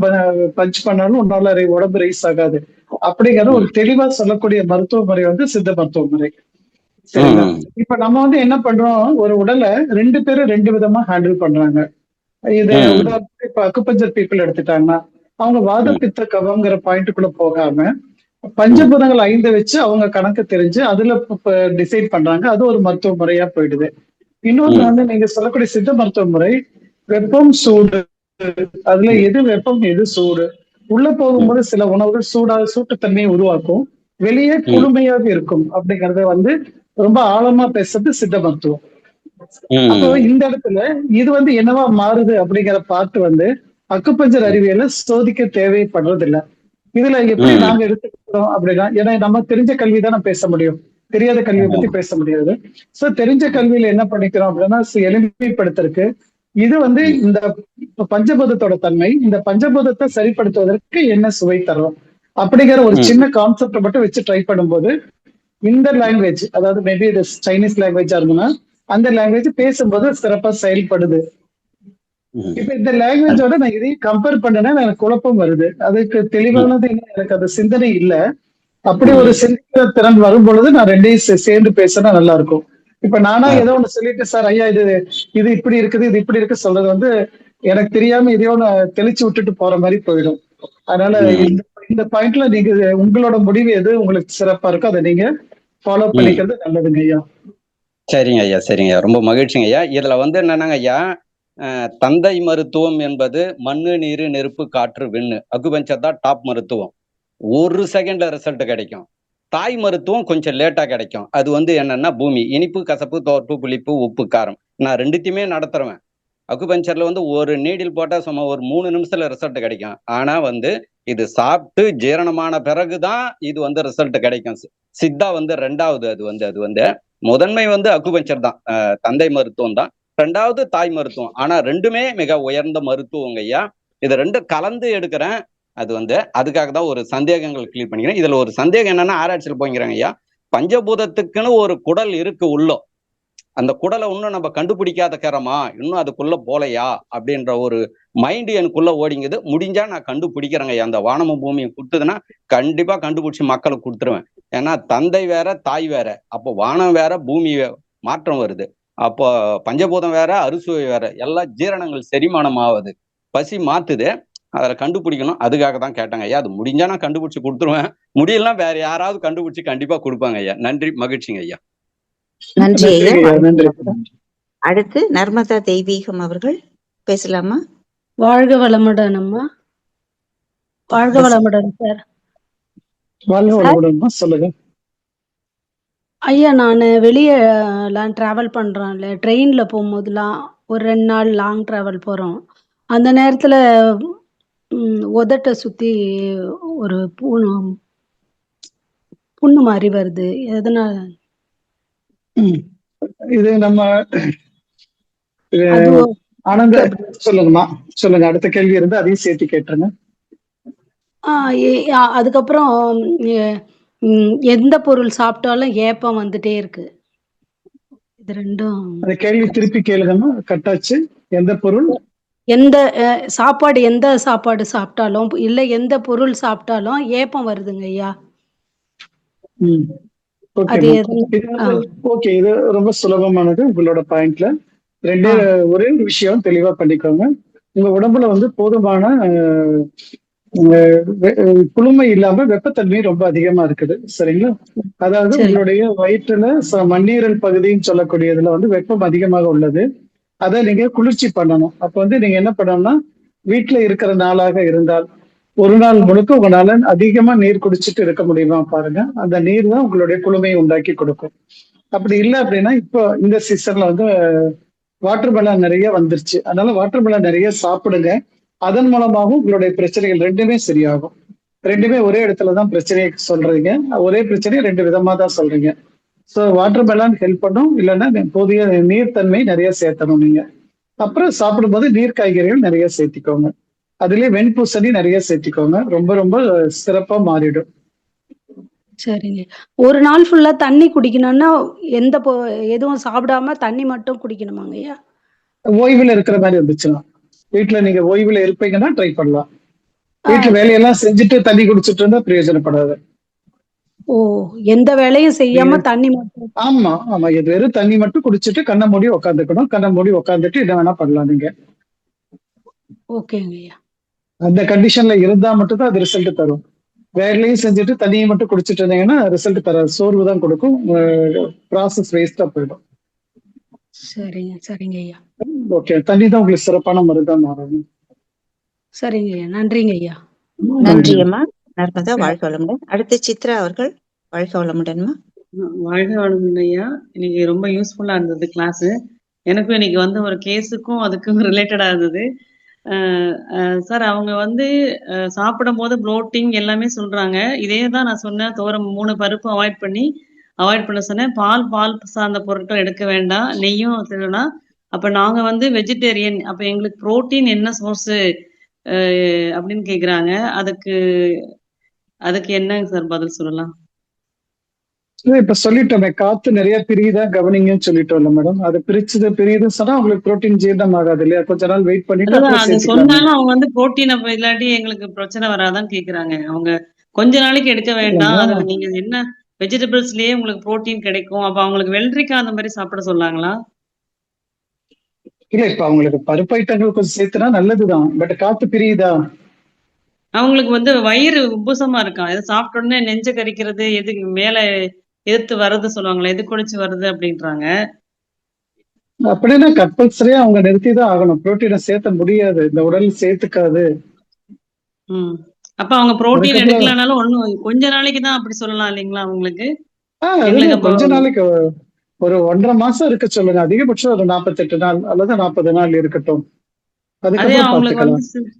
பஞ்ச் பண்ணாலும் உன்னால உடம்பு ரைஸ் ஆகாது அப்படிங்கிற ஒரு தெளிவா சொல்லக்கூடிய மருத்துவ முறை சித்த மருத்துவ முறை. சரிங்களா? இப்ப நம்ம என்ன பண்றோம், ஒரு உடலை 2 பேரும் 2 விதமா ஹேண்டில் பண்றாங்க. இது உதாரணத்துக்கு இப்ப அக்குபஞ்சர் பீப்புள் எடுத்துட்டாங்கன்னா அவங்க வாத பித்த கபம்ங்கிற பாயிண்ட்டுக்குள்ள போகாம பஞ்சபூதங்கள் 5 வச்சு அவங்க கணக்கு தெரிஞ்சு அதுல டிசைட் பண்றாங்க. அது ஒரு மருத்துவ முறையா போயிடுது. இன்னொன்னு நீங்க சொல்லக்கூடிய சித்த மருத்துவ முறை வெப்பம் சூடு, அதுல எது வெப்பம் எது சூடு, உள்ள போகும்போது சில உணவுகள் சூட்டுத்தன்மையை உருவாக்கும், வெளியே குளுமையாக இருக்கும் அப்படிங்கறத ரொம்ப ஆழமா பேசுறது சித்த மருத்துவம். அப்போ இந்த இடத்துல இது என்னவா மாறுது அப்படிங்கிற பார்ட் அக்குபஞ்சர் அறிவியல சோதிக்க தேவைப்படுறது இல்ல. இதுல எப்படி நாங்க எடுத்துக்கிறோம் அப்படின்னா, ஏன்னா நம்ம தெரிஞ்ச கல்வி தானே பேச முடியும், தெரியாத கல்வியை பத்தி பேச முடியாது. சோ தெரிஞ்ச கல்வியில என்ன பண்ணிக்கிறோம் அப்படின்னா எளிமைப்படுத்துறதுக்கு இது இந்த பஞ்சபூதத்தோட தன்மை, இந்த பஞ்சபூதத்தை சரிப்படுத்துவதற்கு என்ன சுவை தரும் அப்படிங்கிற ஒரு சின்ன கான்செப்ட் மட்டும் வச்சு ட்ரை பண்ணும்போது இந்த லாங்குவேஜ், அதாவது மேபி இது சைனீஸ் லாங்குவேஜா இருந்ததுன்னா அந்த லாங்குவேஜ் பேசும்போது சிறப்பா செயல்படுது. இப்ப இந்த லாங்குவேஜோட நான் இதையும் கம்பேர் பண்ணேன்னா எனக்கு குழப்பம் வருது. அதுக்கு தெளிவானது எனக்கு அது சிந்தனை இல்ல. அப்படி ஒரு சிந்திக்கிற திறன் வரும் பொழுது நான் ரெண்டையும் சேர்ந்து பேசினா நல்லா இருக்கும். இப்ப நானா ஏதோ ஒண்ணு சொல்லிட்டு சார் ஐயா இது இப்படி இருக்குது இது இப்படி இருக்கு சொல்றது எனக்கு தெரியாம இதையோ தெளிச்சு விட்டுட்டு போற மாதிரி போயிடும். அதனால இந்த பாயிண்ட்ல நீங்க உங்களோட முடிவு எது உங்களுக்கு சிறப்பா இருக்கோ அதை நீங்க ஃபாலோ பண்ணிக்கிறது நல்லதுங்க ஐயா. சரிங்க ஐயா, சரிங்க ஐயா, ரொம்ப மகிழ்ச்சிங்க ஐயா. இதுல என்னன்னாங்க ஐயா, தந்தை மருத்துவம் என்பது மண்ணு நீரு நெருப்பு காற்று விண்ணு, அக்குபஞ்சர் தான் டாப் மருத்துவம், 1 செகண்ட்ல ரிசல்ட் கிடைக்கும். தாய் மருத்துவம் கொஞ்சம் லேட்டா கிடைக்கும். அது என்னன்னா பூமி, இனிப்பு கசப்பு தோற்பு புளிப்பு உப்பு காரம், நான் 2த்தையுமே நடத்துறேன். அக்குபஞ்சர்ல ஒரு நீடில் போட்டா சும்மா ஒரு 3 நிமிஷத்துல ரிசல்ட் கிடைக்கும். ஆனா இது சாப்பிட்டு ஜீரணமான பிறகுதான் இது ரிசல்ட் கிடைக்கும். சித்தா 2வது, அது முதன்மை அக்குபஞ்சர் தான், தந்தை மருத்துவம் தான், 2வது தாய் மருத்துவம். ஆனா 2மே மிக உயர்ந்த மருத்துவங்க ஐயா. இது 2 கலந்து எடுக்கிறேன். அது அதுக்காக தான் ஒரு சந்தேகங்கள் கிளியர் பண்ணிக்கிறேன். இதுல ஒரு சந்தேகம் என்னன்னா, ஆராய்ச்சியில் போய்க்கிறாங்க ஐயா, பஞ்சபூதத்துக்குன்னு ஒரு குடல் இருக்கு உள்ள, அந்த குடலை இன்னும் நம்ம கண்டுபிடிக்காத கரமா, இன்னும் அதுக்குள்ள போலையா அப்படின்ற ஒரு மைண்ட் எனக்குள்ள ஓடிங்குது. முடிஞ்சா நான் கண்டுபிடிக்கிறேங்க ஐயா. அந்த வானமும் பூமியும் கொடுத்ததுன்னா கண்டிப்பா கண்டுபிடிச்சு மக்களுக்கு கொடுத்துருவேன். ஏன்னா தந்தை வேற தாய் வேற, அப்போ வானம் வேற பூமி மாற்றம் வருது, அப்போ பஞ்சபூதம் வேற அறுசுவை வேற, எல்லா ஜீரணங்கள் செரிமானம் ஆகுது, பசி மாத்துது, அதில் கண்டுபிடிக்கணும். அதுக்காக தான் கேட்டாங்க ஐயா. அது முடிஞ்சா நான் கண்டுபிடிச்சு கொடுத்துருவேன், முடியலாம் வேற யாராவது கண்டுபிடிச்சு கண்டிப்பா கொடுப்பாங்க ஐயா. நன்றி, மகிழ்ச்சிங்க ஐயா. நன்றி ஐயா. அடுத்து நர்மதா தெய்வீகம் அவர்கள் பேசலாமா? வாழ்க வளமுடன் அம்மா. வாழ்க வளமுடன் சார். வாழ்க வளமுடன் சொல்லுங்க ஐயா. நான் வெளியெல்லாம் டிராவல் பண்றோம்ல, ட்ரெயின்ல போகும்போதுலாம் ஒரு 2 நாள் லாங் டிராவல் போறோம். அந்த நேரத்துல உதட்டை சுத்தி ஒரு புண்ணு மாதிரி வருது. எதனால? இது நம்ம ஆனந்த சொல்லுங்கம்மா, சொல்லுங்க. அடுத்த கேள்வி இருந்து அதையும் சேர்த்து கேட்டுருங்க. அதுக்கப்புறம் எந்த பொருள் சாப்பிட்டாலும் ஏப்பம் வந்துட்டே இருக்கு. இது 2ம். அந்த கேள்வி திருப்பி கேளுங்கம்மா. கட்டாச்சு. எந்த பொருள், எந்த சாப்பாடு, எந்த சாப்பாடு சாப்பிட்டாலும் இல்ல எந்த பொருள் சாப்பிட்டாலும் ஏப்பம் வருதுங்க ஐயா. ஓகே, இது ரொம்ப சுலபமானது. உங்களோட பாயிண்ட்ல ஒரே விஷயம் தெளிவா பண்ணிக்கோங்க. உங்க உடம்புல போதுமான குளுமை இல்லாம வெப்பத்தன்மை ரொம்ப அதிகமா இருக்குது. சரிங்களா? அதாவது சரி. உங்களுடைய வயிற்றுல மண்ணீரல் பகுதின்னு சொல்லக்கூடியதுல வந்து வெப்பம் அதிகமாக உள்ளது. அதை நீங்க குளிர்ச்சி பண்ணணும். அப்ப வந்து நீங்க என்ன பண்ணணும்னா, வீட்டுல இருக்கிற நாளாக இருந்தால் ஒரு நாள் முழுக்க உங்களால அதிகமா நீர் குடிச்சிட்டு இருக்க முடியுமா பாருங்க. அந்த நீர் தான் உங்களுடைய குளுமையை உண்டாக்கி கொடுக்கும். அப்படி இல்லை அப்படின்னா, இப்போ இந்த சீசன்ல வந்து வாட்டர் மெலன் நிறைய வந்துருச்சு. அதனால வாட்டர் மெலன் நிறைய சாப்பிடுங்க. அதன் மூலமாகவும் உங்களுடைய பிரச்சனைகள் ரெண்டுமே சரியாகும். ரெண்டுமே ஒரே இடத்துலதான் பிரச்சனையை சொல்றீங்க. ஒரே பிரச்சனையை ரெண்டு விதமா தான் சொல்றீங்க. ஸோ வாட்டர் மெலன் ஹெல்ப் பண்ணும். இல்லைன்னா போதிய நீர்த்தன்மை நிறைய சேர்த்தணும் நீங்க. அப்புறம் சாப்பிடும்போது நீர் காய்கறிகள் நிறைய சேர்த்திக்கோங்க. அதுலயே வெண்பூசணி நிறைய சேர்த்திக்கோங்க. ரொம்ப ரொம்ப சிறப்பா மாறிடும். சரிங்க. ஒரு நாள் ஃபுல்லா தண்ணி குடிக்கணும்னா, எந்த எதுவும் சாப்பிடாம தண்ணி மட்டும் குடிக்கணுமாங்கய்யா? ஓய்வுல இருக்கிற மாதிரி இருந்துச்சுன்னா, வீட்டுல நீங்க ஓய்வுல இருப்பீங்கன்னா ட்ரை பண்ணலாம். ஆ. வீட்டுல வேலையெல்லாம் செஞ்சுட்டு தண்ணி குடிச்சிட்டு இருந்தா பிரயோஜனப்படாது. ஓ! எந்த வேலையும் செய்யாம நீங்க தண்ணி மட்டும். ஆமா ஆமா, இது வெறும் தண்ணி மட்டும் குடிச்சிட்டு கண்ணை மூடி உட்காந்துக்கணும். கண்ணை மூடி உட்காந்துட்டு என்ன வேணா பண்ணலாம் நீங்க. ஓகேங்கய்யா. அந்த கண்டிஷன்ல இருந்தா மட்டும் தான் அது ரிசல்ட் தரும். வேலையும் செஞ்சுட்டு தண்ணியை மட்டும் குடிச்சிட்டு இருந்தீங்கன்னா ரிசல்ட் தராது. சோர்வு தான் கொடுக்கும். ப்ராசஸ் வேஸ்டா போயிடும். சரிங்க, சரிங்கய்யா. ஓகே, தண்ணி தான் உங்களுக்கு சிறப்பான மருந்தான் மாறணும். சரிங்கய்யா. நன்றிங்கய்யா. நன்றி அம்மா. நர்மதா, வாழ்க வளமுடன். அடுத்து சித்ரா அவர்கள், வாழ்க வளமுடன்மா. வாழ்க வளமுடன் ஐயா. இன்னைக்கு ரொம்ப யூஸ்ஃபுல்லா இருந்தது கிளாஸ். எனக்கும் இன்னைக்கு வந்து ஒரு கேஸுக்கும் அதுக்கும் ரிலேட்டடா இருந்தது. சார் அவங்க வந்து சாப்பிடும் போது ப்ளோட்டிங் எல்லாமே சொல்றாங்க. இதே தான் நான் சொன்னேன். 3 பருப்பு அவாய்ட் பண்ண சொன்னேன். பால் சார்ந்த பொருட்கள் எடுக்க வேண்டாம், நெய்யும் திருடலாம். அப்ப நாங்க வந்து வெஜிடேரியன், அப்ப எங்களுக்கு புரோட்டீன் என்ன சோர்ஸ் அப்படின்னு கேக்குறாங்க. அதுக்கு என்னங்க சார் பதில் சொல்லலாம்? இப்ப சொல்லிட்டோமே, காத்து நிறைய பிரியுதா கவனிங்கன்னு சொல்லிட்டோம்ல மேடம். அது பிரியுதுன்னு சொன்னா உங்களுக்கு புரோட்டீன் ஜீரணம் ஆகாது இல்லையா? கொஞ்ச நாள் வெயிட் பண்ணிட்டு அதான் அப்புறம் அது சேர்த்துக்கலாம். சொன்னாலும் அவங்க வந்து புரோட்டீன் இல்லாட்டி எங்களுக்கு பிரச்சனை வராதான்னு கேக்குறாங்க. அவங்க கொஞ்ச நாளைக்கு எடுக்க வேண்டாம், அது நீங்க என்ன வெஜிடபிள்ஸ்லயே உங்களுக்கு புரோட்டீன் கிடைக்கும். அப்ப அவங்களுக்கு வெள்ளரிக்காய் அந்த மாதிரி சாப்பிட சொல்லாங்களா? இல்ல, இப்ப அவங்களுக்கு பருப்பு ஐட்டங்கள் கொஞ்சம் சேர்த்துனா நல்லதுதான். பட் காத்து பிரியுதா? அவங்களுக்கு வந்து வயிறு உப்புசமா இருக்கான். எது சாப்பிட்ட உடனே நெஞ்ச கரிக்கிறது, எது மேல எதிர்த்து வர்றது சொல்லுவாங்களே, எது குடிச்சு வருது அப்படின்றாங்க. அப்படின்னா கம்பல்சரியா அவங்க நிறுத்தி தான் ஆகணும். புரோட்டீனை சேர்த்த முடியாது, இந்த உடல் சேர்த்துக்காது. அப்ப அவங்க புரோட்டீன் அதுக்கப்புறம் எடுக்கலனாலும் ஒண்ணும் கொஞ்ச நாளைக்கு தான் அப்படி சொல்லலாம் இல்லைங்களா அவங்களுக்கு? அதுல கொஞ்ச நாளைக்கு ஒரு 1.5 மாசம் இருக்க சொல்லுங்க. அதிகபட்சம் ஒரு 48 நாள் அல்லது 40 நாள் இருக்கட்டும். அதே அதுக்கப்புறம் அவங்களுக்கு பார்த்துக்கலாம்.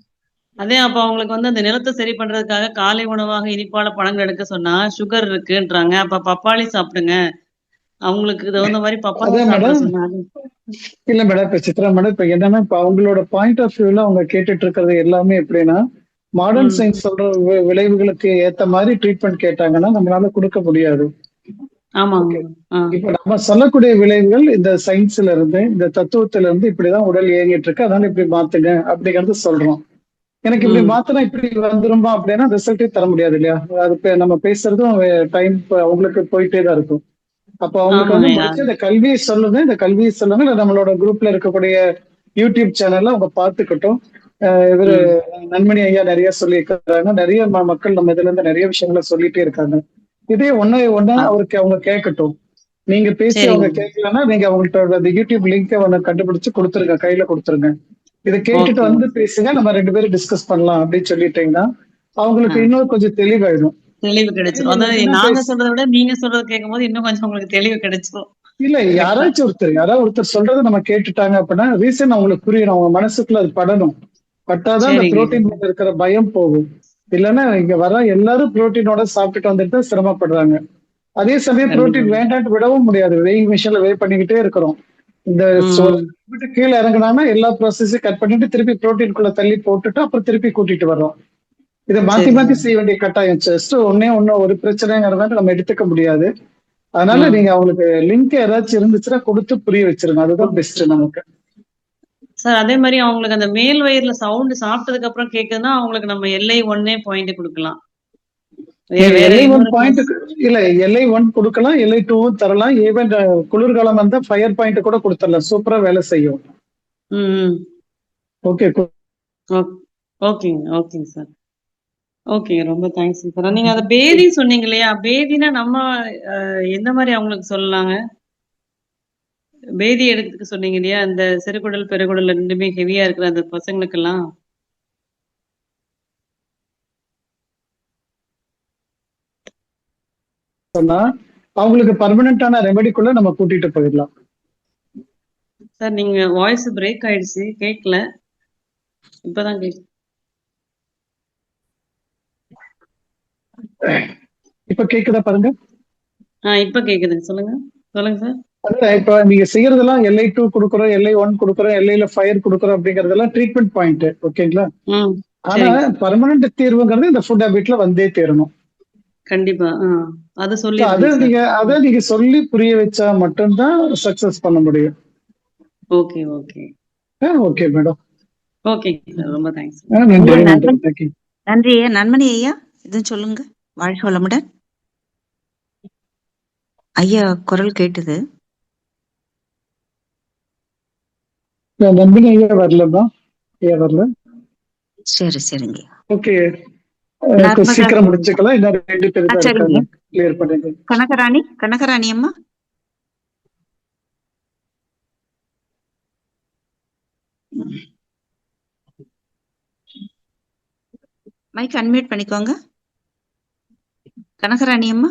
வந்து அப்ப அவங்களுக்கு வந்து அந்த நிறத்தை சரி பண்றதுக்காக காலை உணவாக இனிப்பான பழங்கள் எடுக்க சொன்னா சுகர் இருக்குன்றாங்க. அப்ப பப்பாளி சாப்பிடுங்க, அவங்களுக்கு தகுந்த மாதிரி பப்பாளி அதான் சாப்பிட மேடம். சொன்னாங்க. இல்ல மேடம், இப்ப சித்ரா மேடம், இப்ப என்னன்னா, இப்ப அவங்களோட பாயிண்ட் ஆஃப் வியூல அவங்க கேட்டுட்டு இருக்கிறது எல்லாமே எப்படின்னா, மாடர்ன் சயின்ஸ் சொல்ற விளைவுகளுக்கு ஏத்த மாதிரி ட்ரீட்மெண்ட் கேட்டாங்கன்னா நம்மளால கொடுக்க முடியாது. ஆமாங்க. இப்ப நம்ம சொல்லக்கூடிய விளைவுகள் இந்த சயின்ஸ்ல இருந்து, இந்த தத்துவத்துல இருந்து இப்படிதான் உடல் இயங்கிட்டு இருக்கு, அதனால இப்படி மாத்துங்க அப்படிங்கறது சொல்றோம். எனக்கு இப்படி மாத்தினா இப்படி வந்துருமா அப்படின்னா ரிசல்ட்டே தர முடியாது இல்லையா? அது நம்ம பேசுறதும் டைம் அவங்களுக்கு போயிட்டே தான் இருக்கும். அப்போ அவங்களுக்கு வந்து முடிச்சு இந்த கல்வியை சொல்லுங்க, இல்ல நம்மளோட குரூப்ல இருக்கக்கூடிய யூடியூப் சேனல்ல அவங்க பார்த்துக்கிட்டோம். இவரு நன்மணி ஐயா நிறைய சொல்லியிருக்காங்க. நிறைய மக்கள் நம்ம இதுல இருந்து நிறைய விஷயங்களை சொல்லிட்டே இருக்காங்க. இதே ஒன்னா அவருக்கு அவங்க கேட்கட்டும். நீங்க பேசி அவங்க கேட்கலன்னா நீங்க அவங்கள்ட்ட யூடியூப் லிங்க் கண்டுபிடிச்சு கொடுத்துருங்க, கையில கொடுத்துருங்க. இதை கேட்டுட்டு வந்து பேசுங்க, நம்ம 2 பேரும் டிஸ்கஸ் பண்ணலாம் அப்படின்னு சொல்லிட்டீங்கன்னா அவங்களுக்கு இன்னும் கொஞ்சம் தெளிவாயிடும். தெளிவு கிடைச்சிடும். அதாவது நாங்க சொல்றதை விட நீங்க சொல்றது கேட்கும் போது இன்னும் கொஞ்சம் உங்களுக்கு தெளிவு கிடைச்சிடும். இல்ல, யாராவது ஒருத்தர் சொல்றதை நம்ம கேட்டுட்டாங்க அப்படின்னா ரீசன் அவங்களுக்கு புரியணும். அவங்க மனசுக்குள்ள அது படணும். பட்டாதான் அந்த புரோட்டீன் இருக்கிற பயம் போகும். இல்லைன்னா இங்க வர எல்லாரும் புரோட்டீனோட சாப்பிட்டுட்டு வந்துட்டு தான் சிரமப்படுறாங்க. அதே சமயம் புரோட்டீன் வேண்டாட்டு விடவும் முடியாது. வெயிங் மிஷின்ல வே பண்ணிக்கிட்டே இருக்கிறோம். இந்த கீழே இறங்கினாங்கன்னா எல்லா ப்ராசஸையும் கட் பண்ணிட்டு திருப்பி புரோட்டீனுக்குள்ள தள்ளி போட்டுட்டு அப்புறம் திருப்பி கூட்டிட்டு வர்றோம். இதை மாத்தி செய்ய வேண்டிய கட்டாயம். ஜஸ்ட் ஒரு பிரச்சனைங்கிறத நம்ம எடுத்துக்க முடியாது. அதனால நீங்க அவங்களுக்கு லிங்க் ஏதாச்சும் இருந்துச்சுன்னா கொடுத்து புரிய வச்சிருங்க. அதுதான் பெஸ்ட் நமக்கு. சார் அதே மாதிரி அவங்களுக்கு அந்த மேல் வயிறுல சவுண்ட் சாப்பிட்டதுக்கு அப்புறம் கேக்குதுன்னா அவங்களுக்கு நம்ம LI1 பாயிண்ட் கொடுக்கலாம். LI1 கொடுக்கலாம், LI2 தரலாம். ஈவன் குளிர்காலம் வந்தா ஃபயர் பாயிண்ட் கூட கொடுத்துடலாம். சூப்பரா வேலை செய்யும். ஓகே, ஓகேங்க சார். ஓகேங்க. ரொம்ப தேங்க்ஸ்ங்க சார். நீங்க அத பேதி சொன்னீங்க இல்லையா? பேதினா நம்ம எந்த மாரி அவங்களுக்கு சொல்லலாங்க? பேதி எடுத்துக்க சொன்னீங்க இல்லையா? அந்த சிறுகுடல், பெருகுடல் 2மே ஹெவியா இருக்கிற அந்த பசங்களுக்கெல்லாம். சொன்னா அவங்களுக்கு பர்மனண்டான ரெமெடிக்குள்ள நம்ம கூட்டிட்டு போயிடலாம். சார் நீங்க வாய்ஸ் பிரேக் ஆயிடுச்சு. கேட்கல. இப்பதான் கேக்குது. இப்ப கேக்குதா பாருங்க. இப்ப கேக்குதுங்க. சொல்லுங்க. சொல்லுங்க சார். அதுல இப்ப நீங்க செய்யறதெல்லாம் LI2 கொடுக்குறோம், LI1 கொடுக்குறோம், LIல ஃபயர் கொடுக்குறோம் அப்படிங்கறதெல்லாம் ட்ரீட்மெண்ட் பாயிண்ட். ஓகேங்களா? ம். ஆனா சரிங்க. பர்மனன்ட் தீர்வுங்கிறது இந்த ஃபுட் ஹேபிட்ல வந்தே தேரணும். கண்டிப்பா. அத So அதை சொல்லிருக்கணும் சார். நீங்க சொல்லி புரிய வச்சா மட்டும்தான் சக்சஸ் பண்ண முடியும். Okay, okay. Okay madam. ஓகேங்க சார். ரொம்ப தேங்க்ஸ். நன்றி ஐயா நன்றி. நண்பன், தேங்க்யூ. நன்றி ஐயா. நண்பனி ஐயா, இதுவும் சொல்லுங்க. வாழ்க வளமுடன். ஐயா குரல் கேட்டுது. நம்பினி ஐயா வரலமா? ஐயா வரல. சரி சரிங்க. ஓகே, நர்மதா சீக்கிரம் முடிச்சுக்கலாம். இன்னும் 2 பேர் தான் சரிங்க. இருக்காங்க. கிளியர் பண்ணுங்க. கனகராணி அம்மா. மைக் அன்மியூட் பண்ணிக்கோங்க. கனகராணி அம்மா,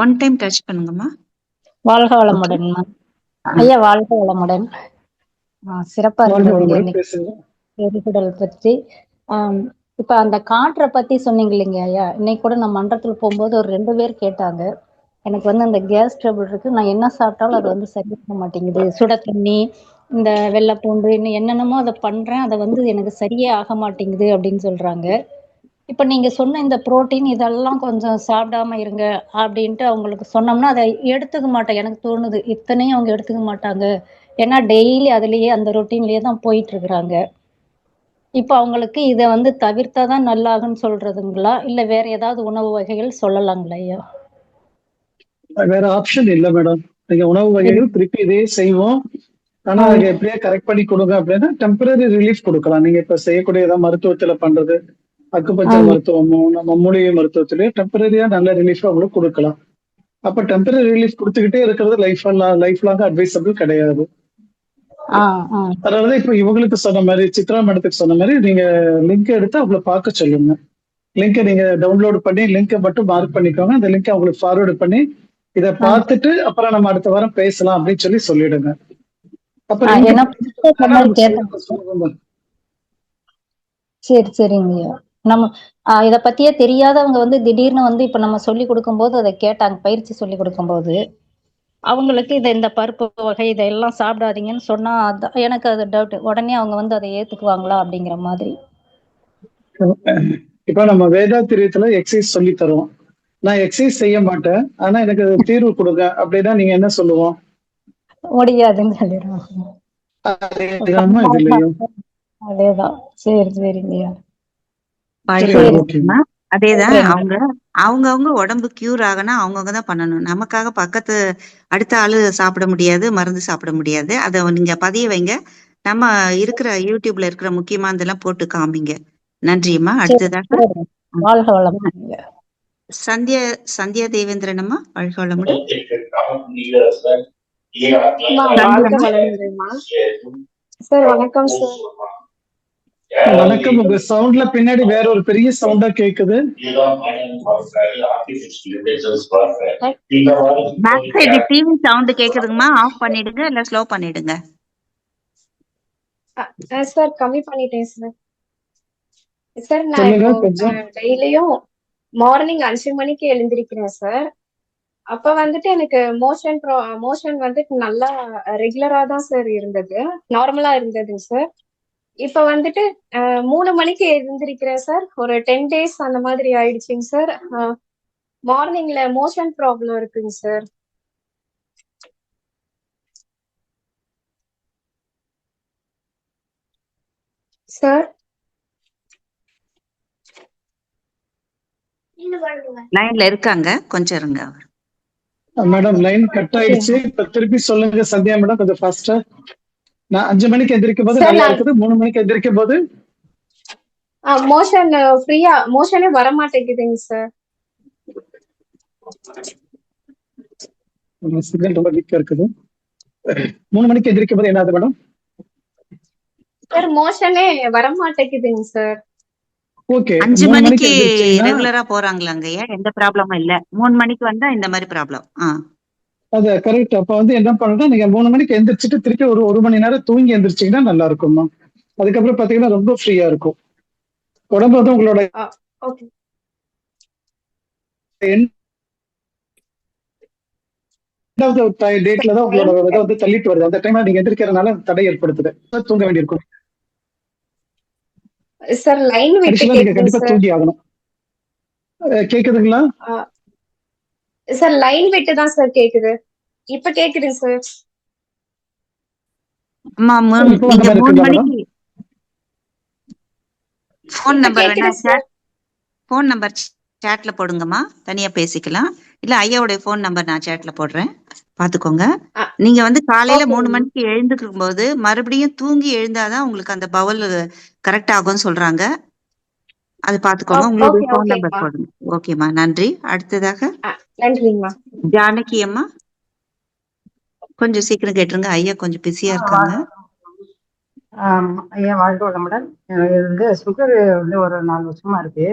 ஒன் டைம் டச் பண்ணுங்கம்மா. வாழ்க வளமுடன்மா. ஐயா வாழ்க வளமுடன். சிறப்பா வாழ்க இருந்தது வளமுடன். இன்னைக்கு பேசுங்க. பெருகுடல் பற்றி. இப்ப அந்த காற்றை பத்தி சொன்னீங்க இல்லைங்க ஐயா, இன்னைக்கு கூட நான் மன்றத்தில் போகும்போது ஒரு 2 பேர் கேட்டாங்க. எனக்கு வந்து அந்த கேஸ் ட்ரபிள் இருக்கு, நான் என்ன சாப்பிட்டாலும் அது வந்து சரியாக மாட்டேங்குது, சுட தண்ணி, இந்த வெள்ளைப்பூண்டு, இன்னும் என்னென்னமோ அதை பண்றேன், அதை வந்து எனக்கு சரியே ஆக மாட்டேங்குது அப்படின்னு சொல்றாங்க. இப்ப நீங்க சொன்ன இந்த புரோட்டீன் இதெல்லாம் கொஞ்சம் சாப்பிடாம இருங்க அப்படின்ட்டு அவங்களுக்கு சொன்னோம்னா அதை எடுத்துக்க மாட்டேன். எனக்கு தோணுது இத்தனையும் அவங்க எடுத்துக்க மாட்டாங்க. ஏன்னா டெய்லி அதுலயே அந்த ரொட்டீன்லயே தான் போயிட்டு இருக்கிறாங்க. இப்ப அவங்களுக்கு இதை வந்து தவிர்த்தாதான் நல்லாகுன்னு சொல்றதுங்களா, இல்ல வேற ஏதாவது உணவு வகைகள் சொல்லலாங்களா ஐயா? வேற ஆப்ஷன் இல்ல மேடம். நீங்க உணவு வகைகள் திருப்பி இதே செய்வோம். ஆனா அதை எப்படியே கரெக்ட் பண்ணி கொடுங்க அப்படின்னா டெம்பரரி ரிலீஃப் கொடுக்கலாம். நீங்க இப்ப செய்யக்கூடிய ஏதாவது மருத்துவத்துல பண்றது, அக்குபஞ்சர் மருத்துவமோ நம்ம மூலிகை மருத்துவத்திலேயே டெம்பரரியா நல்ல ரிலீஃப் அவங்களுக்கு கொடுக்கலாம். அப்ப டெம்பரரி ரிலீஃப் கொடுத்துக்கிட்டே இருக்கிறது லைஃப் லாங் அட்வைசபிள் கிடையாது. அதனாலதான் இப்ப இவங்களுக்கு சொன்ன மாதிரி, சித்ரா மேடத்துக்கு சொன்ன மாதிரி நீங்க லிங்க் எடுத்து அவங்கள பார்க்க சொல்லுங்க. லிங்கை நீங்க டவுன்லோட் பண்ணி லிங்கை மட்டும் மார்க் பண்ணிக்கோங்க. அந்த லிங்கை அவங்களுக்கு ஃபார்வர்டு பண்ணி இதை பார்த்துட்டு அப்புறம் நம்ம அடுத்த வாரம் பேசலாம் அப்படின்னு சொல்லிடுங்க. அப்ப சரி சரிங்க. நம்ம இத பத்தியே தெரியாதவங்க வந்து திடீர்னு வந்து இப்ப நம்ம சொல்லி கொடுக்கும்போது அதை கேட்டாங்க, பயிற்சி சொல்லி கொடுக்கும்போது அவங்களுக்கு இந்த பருப்பு வகை இதெல்லாம் சாப்பிடாதீங்கன்னு சொன்னா எனக்கு அது டவுட். உடனே அவங்க வந்து அதை ஏத்துக்குவாங்களா அப்படிங்கிற மாதிரி. இப்ப நம்ம வேதாத்திரியத்துல எக்ஸசைஸ் சொல்லி தருவோம். நான் எக்ஸசைஸ் செய்ய மாட்டேன், ஆனா எனக்கு தீர்வு கொடுங்க அப்படின்னா நீங்க என்ன சொல்லுவோம்? முடியாதுன்னு சொல்லிடுவோம். அதேதான். சரி சரிங்கய்யா. அதேதான். அவங்க உடம்பு கியூர் ஆகனா அவங்கவுங்கதான் பண்ணணும். நமக்காக பக்கத்து அடுத்த ஆளு சாப்பிட முடியாது, மருந்து சாப்பிட முடியாது. அதை நீங்க பதிய வைங்க. நம்ம இருக்கிற யூடியூப்ல இருக்கிற முக்கியமானதெல்லாம் போட்டு காமிங்க. நன்றிம்மா. அடுத்ததாக வாழ்க வளமுடன். சந்தியா தேவேந்திரன் அம்மா, வாழ்க வளமுடன். சார் வணக்கம் சார். வணக்கம். உங்க சவுண்ட்ல பின்னாடி வேற ஒரு பெரிய சவுண்டா கேக்குது. பேக் சைடு டிவி சவுண்ட் கேக்குதுங்கம்மா. ஆஃப் பண்ணிடுங்க இல்ல ஸ்லோ பண்ணிடுங்க. சார் கம்மி பண்ணிட்டேன் சார். சார் நான் இப்போ டெய்லியும் மார்னிங் 5 மணிக்கு எழுந்திருக்கிறேன் சார். அப்ப வந்துட்டு எனக்கு மோஷன் வந்துட்டு நல்லா ரெகுலரா தான் சார் இருந்தது, நார்மலா இருந்ததுங்க சார். இப்ப வந்துட்டு 3 மணிக்கு எழுந்திருக்கிறேன் சார். ஒரு 10 days அந்த மாதிரி ஆயிடுச்சுங்க சார். மார்னிங்ல மோஷன் ப்ராப்ளம் இருக்குங்க சார். சார் லைன்ல இருக்காங்க, கொஞ்சம் இருங்க. மேடம் லைன் கட் ஆயிடுச்சு. இப்ப திருப்பி சொல்லுங்க சந்தியா மேடம், கொஞ்சம் ஃபாஸ்டா. நான் 5 மணிக்கு எந்திரிக்கும் போது சார் நல்லா நான் இருக்குது, 3 மணிக்கு எந்திரிக்கும் போது மோஷன் ஃப்ரீயா மோஷனே வர மாட்டேங்குதுங்க சார். சிக்னல் ரொம்ப வீக்கா இருக்குது. 3 மணிக்கு எந்திரிக்கும் போது என்ன ஆகுது மேடம்? சார் மோஷனே வர மாட்டேங்குதுங்க சார். ஓகே, 5 3 மணிக்கு மணிக்கு எந்திரிச்சீங்கன்னா ரெகுலரா போறாங்களாங்கய்யா, எந்த ப்ராப்ளமும் இல்ல. 3 மணிக்கு வந்தா இந்த மாதிரி ப்ராப்ளம். அது கரெக்ட். அப்ப வந்து என்ன பண்ணுறா, நீங்க 3 மணிக்கு எந்திரிச்சிட்டு திருப்பி ஒரு மணி நேரம் தூங்கி எந்திரிச்சீங்கன்னா நல்லா இருக்கும்மா. அதுக்கப்புறம் பாத்தீங்கன்னா ரொம்ப ஃப்ரீயா இருக்கும் உடம்பு. வந்து உங்களோட ஓகே டேட்ல தான் உங்களோட இதை வந்து தள்ளிட்டு வருது. அந்த டைம்ல நீங்க எந்திரிக்கிறதுனால தடை ஏற்படுத்துது, தூங்க வேண்டியிருக்கும். சார் லைன் விட்டு கடைசியில நீங்க கேக்குதுங்க கண்டிப்பா சார். தூங்கி ஆகணும். கேக்குதுங்களா? சார் லைன் விட்டு தான் சார் கேக்குது. இப்ப கேக்குதுங்க சார். அம்மா இப்போ நீங்க அந்த மாதிரி 3 இருக்குங்களா மேடம்? மணிக்கு ஃபோன் இப்ப நம்பர் வேணா கேக்குது சார். ஃபோன் நம்பர் சேட்ல போடுங்கம்மா, தனியா பேசிக்கலாம். இல்ல ஐயாவுடைய ஃபோன் நம்பர் நான் சேட்ல போடுறேன், பாத்துக்கோங்க. நீங்க வந்து காலையில 3 ஓகேங்க. மணிக்கு எழுந்துக்கும் போது மறுபடியும் தூங்கி எழுந்தாதான் உங்களுக்கு அந்த பவல் கரெக்ட் ஆகும்னு சொல்றாங்க. அது பாத்துக்கோங்க. உங்களுடைய ஓகே ஃபோன் நம்பர் ஓகேங்கம்மா. போடுங்க. ஓகேம்மா, நன்றி. அடுத்ததாக நன்றிங்கம்மா. ஜானகி அம்மா, கொஞ்சம் சீக்கிரம் கேட்டுருங்க, ஐயா கொஞ்சம் பிஸியா இருக்காங்க. ஐயா வாழ்க வளமுடன். எனக்கு வந்து சுகர் வந்து ஒரு 4 வருஷமா இருக்கு.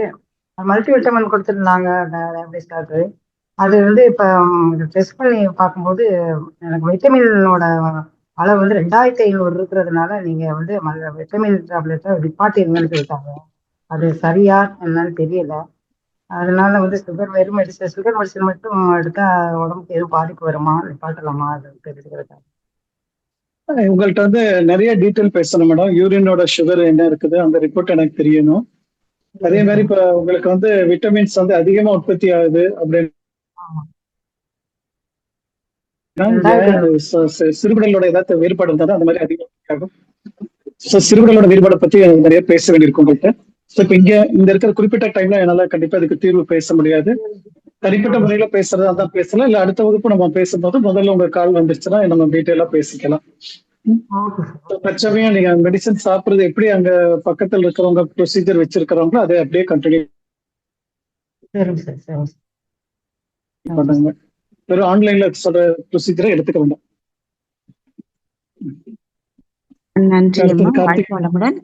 மல்டி விட்டமின் கொடுத்துருந்தாங்க டயபிட்டிஸ் டாக்டர். அது வந்து இப்போ டெஸ்ட் பண்ணி பார்க்கும்போது எனக்கு விட்டமினோட அளவு வந்து 2500 இருக்கிறதுனால நீங்கள் வந்து விட்டமின் டேப்லெட்டை நிப்பாட்டிருங்கன்னு சொல்லிட்டாங்க. அது சரியா என்னன்னு தெரியல. அதனால வந்து வெறும் மெடிசன் சுகர் மெடிசன் மட்டும் எடுத்தா உடம்புக்கு எதுவும் பாதிப்பு வருமா, நிப்பாட்டலாமா, அது தெரிஞ்சுக்கிறேன். உங்கள்கிட்ட வந்து நிறைய டீட்டெயில் பேசணும் மேடம். யூரினோட சுகர் என்ன இருக்குது அந்த ரிப்போர்ட் எனக்கு தெரியணும். அதே மாதிரி இப்ப உங்களுக்கு வந்து விட்டமின்ஸ் வந்து அதிகமா உற்பத்தி ஆகுது அப்படின்னா சிறுகுடலோட ஏதாவது வேறுபாடு இருந்தாலும் அந்த மாதிரி அதிகமாக ஆகும். சிறுகுடலோட வேறுபாடை பத்தி நிறைய பேச வேண்டியிருக்கும் உங்கள்கிட்ட. இப்ப இந்த இருக்கிற குறிப்பிட்ட டைம்ல என்னால கண்டிப்பா அதுக்கு தீர்வு பேச முடியாது. தனிப்பட்ட முறையில பேசுறதா தான் பேசலாம், இல்ல அடுத்த வகுப்பு நம்ம பேசும்போது முதல்ல உங்க கால் வந்துருச்சுன்னா நம்ம டீட்டெயிலா பேசிக்கலாம். பட்சமையா நீங்க மெடிசன் சாப்பிடுறது எப்படி அங்க பக்கத்துல இருக்கிறவங்க ப்ரொசீஜர் வச்சிருக்கிறவங்களோ அதை அப்படியே கண்டினியூ பண்ணுங்க. வெறும் ஆன்லைன்ல சொல்ற ப்ரொசீஜரை எடுத்துக்க வேண்டாம். நன்றி அம்மா, கார்த்திக் வாழ்க வளமுடன்.